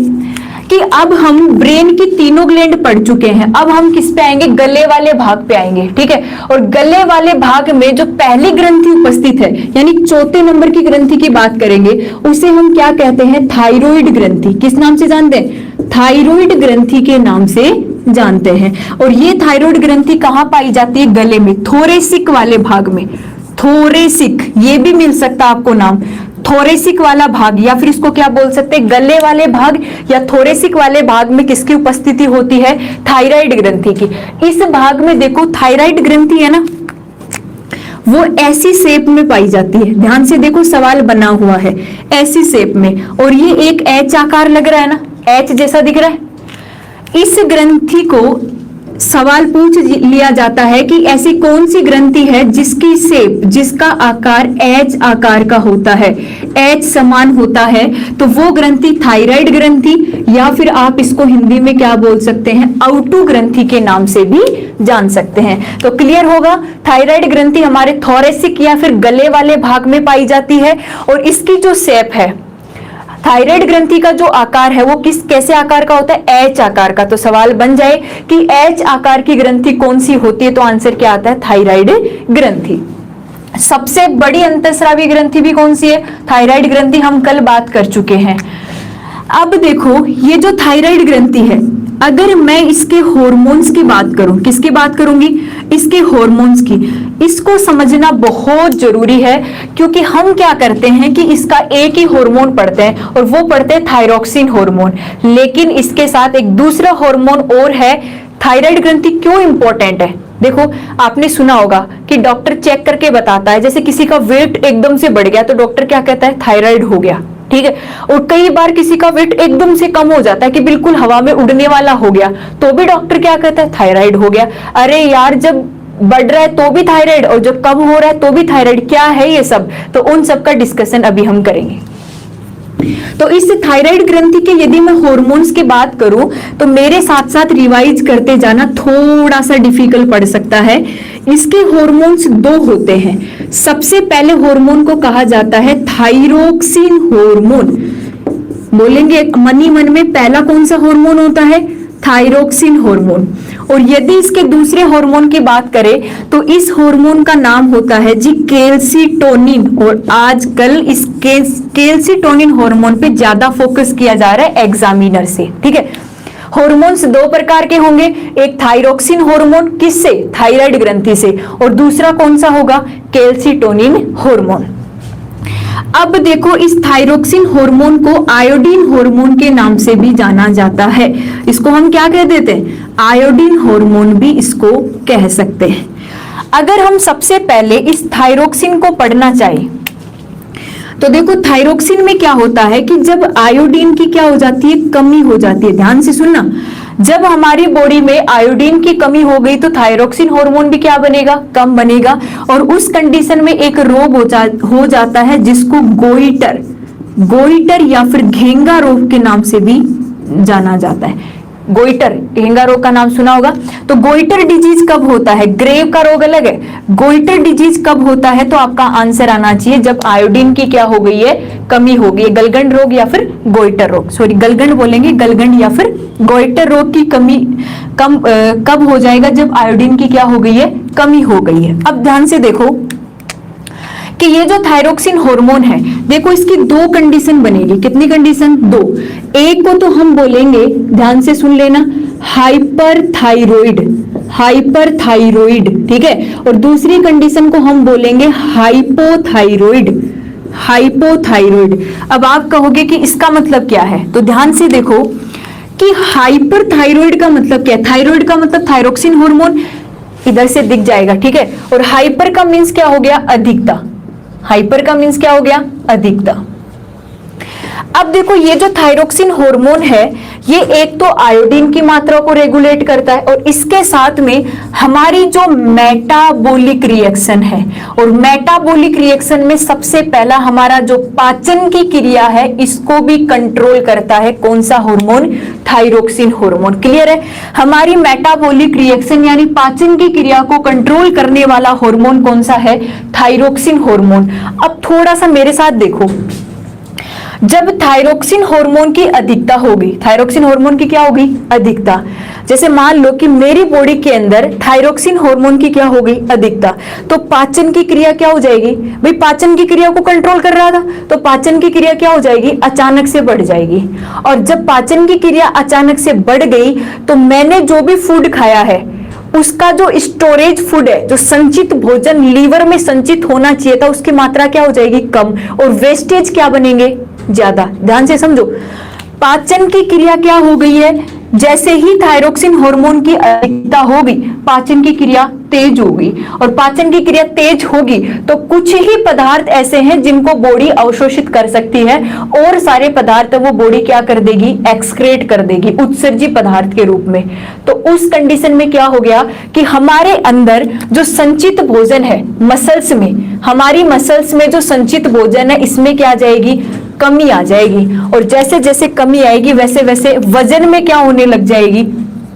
कि अब हम ब्रेन की तीनों ग्लैंड पढ़ चुके हैं, अब हम किस पे आएंगे? गले वाले भाग पे आएंगे। ठीक है, और गले वाले भाग में जो पहली ग्रंथि उपस्थित है, यानी चौथे नंबर की ग्रंथि की बात करेंगे, उसे हम क्या कहते हैं? थायराइड ग्रंथि। किस नाम से जानते हैं? थायराइड ग्रंथि के नाम से जानते हैं। और ये थायराइड ग्रंथि कहाँ पाई जाती है? गले में, थोरेसिक वाले भाग में। थोरेसिक, ये भी मिल सकता आपको नाम, थोरेसिक वाला भाग, या फिर इसको क्या बोल सकते हैं? गले वाले भाग या थोरेसिक वाले भाग में किसकी उपस्थिति होती है? थायराइड ग्रंथि की। इस भाग में देखो थायराइड ग्रंथि है ना, वो ऐसी शेप में पाई जाती है। ध्यान से देखो, सवाल बना हुआ है ऐसी शेप में, और ये एक एच आकार लग रहा है ना, एच जैसा दिख रहा है। इस ग्रंथि को सवाल पूछ लिया जाता है कि ऐसी कौन सी ग्रंथि है जिसकी शेप, जिसका आकार एच आकार का होता है, एच समान होता है, तो वो ग्रंथि थायराइड ग्रंथि, या फिर आप इसको हिंदी में क्या बोल सकते हैं? आउटू ग्रंथि के नाम से भी जान सकते हैं। तो क्लियर होगा, थायराइड ग्रंथि हमारे थोरेसिक या फिर गले वाले भाग में पाई जाती है, और इसकी जो शेप है, थायराइड ग्रंथि का जो आकार है वो कैसे आकार का होता है? एच आकार का। तो सवाल बन जाए कि एच आकार की ग्रंथि कौन सी होती है, तो आंसर क्या आता है? थायराइड ग्रंथि। सबसे बड़ी अंतःस्रावी ग्रंथि भी कौन सी है? थायराइड ग्रंथि, हम कल बात कर चुके हैं। अब देखो, ये जो थायराइड ग्रंथि है, अगर मैं इसके हार्मोन्स की बात करूं, किसकी बात करूंगी? इसके हार्मोन्स की। इसको समझना बहुत जरूरी है, क्योंकि हम क्या करते हैं कि इसका एक ही हार्मोन पढ़ते हैं, और वो पढ़ते हैं थायरॉक्सिन हार्मोन, लेकिन इसके साथ एक दूसरा हार्मोन और है। थायराइड ग्रंथि क्यों इंपॉर्टेंट है? देखो आपने सुना होगा कि डॉक्टर चेक करके बताता है, जैसे किसी का वेट एकदम से बढ़ गया तो डॉक्टर क्या कहता है, थायराइड हो गया, ठीक है। और कई बार किसी का वेट एकदम से कम हो जाता है कि बिल्कुल हवा में उड़ने वाला हो गया, तो भी डॉक्टर क्या कहता है, थायराइड हो गया। अरे यार, जब बढ़ रहा है तो भी थायराइड और जब कम हो रहा है तो भी थायराइड, क्या है ये सब, तो उन सब का डिस्कशन अभी हम करेंगे। तो इस थायराइड ग्रंथि के यदि मैं हार्मोन्स की बात करूं तो मेरे साथ साथ रिवाइज करते जाना, थोड़ा सा डिफिकल्ट पड़ सकता है। इसके हार्मोन्स दो होते हैं। सबसे पहले हार्मोन को कहा जाता है थायरोक्सिन हार्मोन। बोलेंगे मनी मन में पहला कौन सा हार्मोन होता है, थायरोक्सिन हार्मोन। और यदि इसके दूसरे हार्मोन की बात करें तो इस हार्मोन का नाम होता है जी कैल्सिटोनिन। और आजकल इस कैल्सिटोनिन हार्मोन पे ज्यादा फोकस किया जा रहा है एग्जामिनर से, ठीक है। हार्मोन्स दो प्रकार के होंगे, एक थायरोक्सिन हार्मोन, किससे, थायराइड ग्रंथि से, और दूसरा कौन सा होगा, कैल्सिटोनिन हार्मोन। अब देखो, इस थायरोक्सिन हार्मोन को आयोडीन हार्मोन के नाम से भी जाना जाता है। इसको हम क्या कह देते हैं, आयोडीन हार्मोन भी इसको कह सकते हैं। अगर हम सबसे पहले इस थायरोक्सिन को पढ़ना चाहें तो देखो थायरोक्सिन में क्या होता है कि जब आयोडीन की क्या हो जाती है, कमी हो जाती है। ध्यान से सुनना, जब हमारी बॉडी में आयोडीन की कमी हो गई तो थायरोक्सिन हार्मोन भी क्या बनेगा, कम बनेगा। और उस कंडीशन में एक रोग हो जाता है जिसको गोइटर या फिर घेंगा रोग के नाम से भी जाना जाता है। गोइटर, घेंगा रोग का नाम सुना होगा। तो गोइटर डिजीज कब होता है, ग्रेव का रोग अलग है, गोइटर डिजीज कब होता है, तो आपका आंसर आना चाहिए जब आयोडीन की क्या हो गई है, कमी हो गई है। गलगंड रोग या फिर गोइटर रोग, सॉरी गलगंड बोलेंगे, गलगंड या फिर गोइटर रोग की कमी कब हो जाएगा, जब आयोडीन की क्या हो गई है, कमी हो गई है। अब ध्यान से देखो कि ये जो थायरोक्सिन हार्मोन है, देखो इसकी दो कंडीशन बनेगी। कितनी कंडीशन, दो। एक को तो हम बोलेंगे, ध्यान से सुन लेना, हाइपरथायरॉइड, ठीक है। और दूसरी कंडीशन को हम बोलेंगे हाइपोथायरॉइड। अब आप कहोगे कि इसका मतलब क्या है, तो ध्यान से देखो कि हाइपरथायरॉइड का मतलब क्या है। थायरॉइड का मतलब थायरोक्सिन हार्मोन इधर से दिख जाएगा, ठीक है। और हाइपर का मीन्स क्या हो गया, अधिकता। हाइपर का मीन्स क्या हो गया, अधिकता। अब देखो ये जो थायरोक्सिन हार्मोन है, ये एक तो आयोडीन की मात्रा को रेगुलेट करता है और इसके साथ में हमारी जो मेटाबॉलिक रिएक्शन है, और मेटाबॉलिक रिएक्शन में सबसे पहला हमारा जो पाचन की क्रिया है इसको भी कंट्रोल करता है। कौन सा हार्मोन, थायरोक्सिन हार्मोन। क्लियर है, हमारी मेटाबॉलिक रिएक्शन यानी पाचन की क्रिया को कंट्रोल करने वाला हार्मोन कौन सा है, थायरोक्सिन हार्मोन। अब थोड़ा सा मेरे साथ देखो, जब थायरोक्सिन हार्मोन की अधिकता होगी, थायरोक्सिन हार्मोन की क्या होगी, अधिकता। जैसे मान लो कि मेरी बॉडी के अंदर थायरोक्सिन हार्मोन की क्या हो गई, अधिकता, तो पाचन की क्रिया क्या हो जाएगी, भाई पाचन की क्रिया को कंट्रोल कर रहा था तो पाचन की क्रिया क्या हो जाएगी, अचानक से बढ़ जाएगी। और जब पाचन की क्रिया अचानक से बढ़ गई तो मैंने जो भी फूड खाया है उसका जो स्टोरेज फूड है, जो संचित भोजन लीवर में संचित होना चाहिए था, उसकी मात्रा क्या हो जाएगी, कम, और वेस्टेज क्या बनेंगे, ज्यादा। ध्यान से समझो, पाचन की क्रिया क्या हो गई है, जैसे ही थायरोक्सिन हार्मोन की अधिकता होगी पाचन की क्रिया तेज होगी, और पाचन की क्रिया तेज होगी तो कुछ ही पदार्थ ऐसे हैं जिनको बॉडी अवशोषित कर सकती है, और सारे पदार्थ वो बॉडी क्या कर देगी, एक्सक्रेट कर देगी उत्सर्जी पदार्थ के रूप में। तो उस कंडीशन में क्या हो गया कि हमारे अंदर जो संचित भोजन है मसल्स में, हमारी मसल्स में जो संचित भोजन है इसमें क्या आ जाएगी, कमी आ जाएगी। और जैसे जैसे कमी आएगी वैसे वैसे वजन में क्या होने लग जाएगी,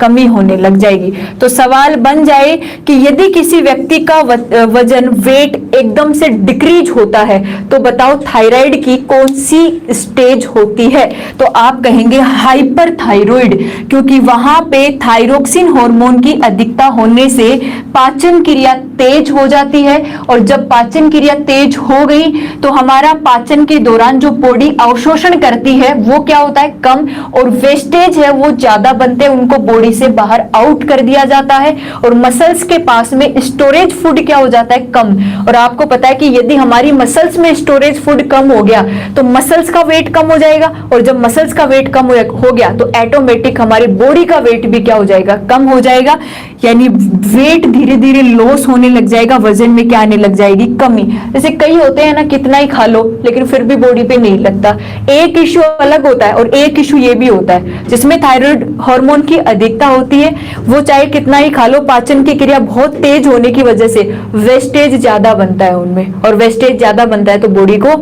कमी होने लग जाएगी। तो सवाल बन जाए कि यदि किसी व्यक्ति का वजन, वेट एकदम से डिक्रीज होता है तो बताओ थायराइड की कौन सी स्टेज होती है, तो आप कहेंगे हाइपरथायरॉइड, क्योंकि वहां पे थायरोक्सिन हार्मोन की अधिकता होने से पाचन क्रिया तेज हो जाती है, और जब पाचन क्रिया तेज हो गई तो हमारा पाचन के दौरान जो बॉडी अवशोषण करती है वो क्या होता है, कम, और वेस्टेज है वो ज्यादा बनते हैं, उनको बॉडी से बाहर आउट कर दिया जाता है, और मसल्स के पास में स्टोरेज फूड क्या हो जाता है, कम। और आपको पता है कि यदि हमारी मसल्स में स्टोरेज फूड कम हो गया तो मसल्स का वेट कम हो जाएगा, और जब मसल्स का वेट कम हो गया तो ऑटोमेटिक हमारी बॉडी का वेट भी क्या हो जाएगा, कम हो जाएगा। यानी वेट धीरे धीरे लॉस होने लग जाएगा, वजन में क्या आने लग जाएगी, कमी। जैसे कई होते हैं ना, कितना ही खा लो लेकिन फिर भी बॉडी पे नहीं लगता। एक इश्यू अलग होता है और एक इश्यू ये भी होता है जिसमें थायराइड हार्मोन की अधिकता होती है, वो चाहे कितना ही खा लो, पाचन की क्रिया बहुत तेज होने की वजह से वेस्टेज ज्यादा बनता है उनमें, और वेस्टेज ज्यादा बनता है तो बॉडी को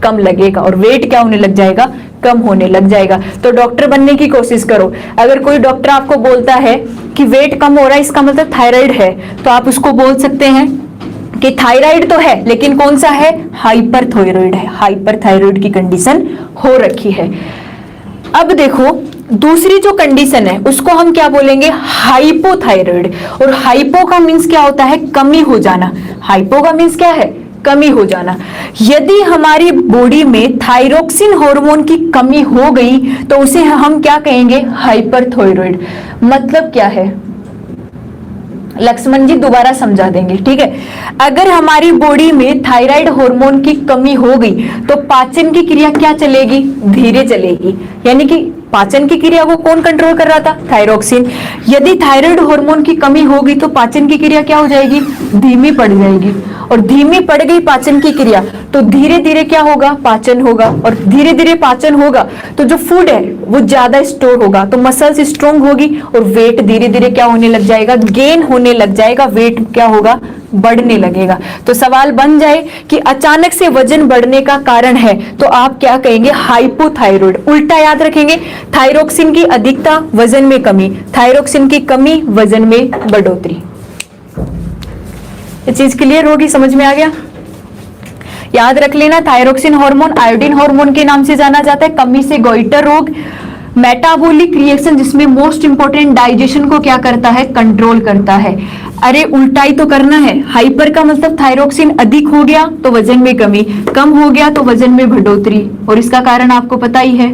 कम लगेगा और वेट क्या होने लग जाएगा, कम होने लग जाएगा। तो डॉक्टर बनने की कोशिश करो। अगर कोई डॉक्टर आपको बोलता है कि वेट कम हो रहा है, इसका मतलब थायराइड है, तो आप उसको बोल सकते हैं कि थायराइड तो है लेकिन कौन सा है, हाइपरथायराइड है, हाइपरथायराइड की कंडीशन हो रखी है। अब देखो दूसरी जो कंडीशन है उसको हम क्या बोलेंगे, हाइपोथायराइड। और हाइपो का मीन्स क्या होता है, कमी हो जाना। हाइपो का मीन्स क्या है, कमी हो जाना। यदि हमारी बॉडी में थायरोक्सिन हार्मोन की कमी हो गई तो उसे हम क्या कहेंगे, हाइपरथायराइड। मतलब क्या है, लक्ष्मण जी दोबारा समझा देंगे, ठीक है। अगर हमारी बॉडी में थायराइड हार्मोन की कमी हो गई तो पाचन की क्रिया क्या चलेगी, धीरे चलेगी। यानी कि पाचन की क्रिया को कौन कंट्रोल कर रहा था, थायरोक्सिन। यदि थायराइड हार्मोन की कमी होगी तो पाचन की क्रिया क्या हो जाएगी, धीमी पड़ जाएगी। और धीमी पड़ गई पाचन की क्रिया तो धीरे धीरे क्या होगा, पाचन होगा। और धीरे धीरे पाचन होगा तो जो फूड है वो ज्यादा स्टोर होगा, तो मसल्स स्ट्रोंग होगी और वेट धीरे धीरे क्या होने लग जाएगा, गेन होने लग जाएगा, वेट क्या होगा, बढ़ने लगेगा। तो सवाल बन जाए कि अचानक से वजन बढ़ने का कारण है तो आप क्या कहेंगे, हाइपोथायराइड। उल्टा याद रखेंगे, थायरोक्सिन की अधिकता वजन में कमी, थायरोक्सिन की कमी वजन में बढ़ोतरी। ये चीज क्लियर होगी, समझ में आ गया। याद रख लेना, थायरोक्सिन हार्मोन आयोडीन हार्मोन के नाम से जाना जाता है। कमी से गोइटर रोग, मेटाबॉलिक रिएक्शन जिसमें मोस्ट इंपोर्टेंट डाइजेशन को क्या करता है, कंट्रोल करता है। अरे उल्टा ही तो करना है, हाइपर का मतलब थायरोक्सिन अधिक हो गया तो वजन में कमी, कम हो गया तो वजन में बढ़ोतरी, और इसका कारण आपको पता ही है,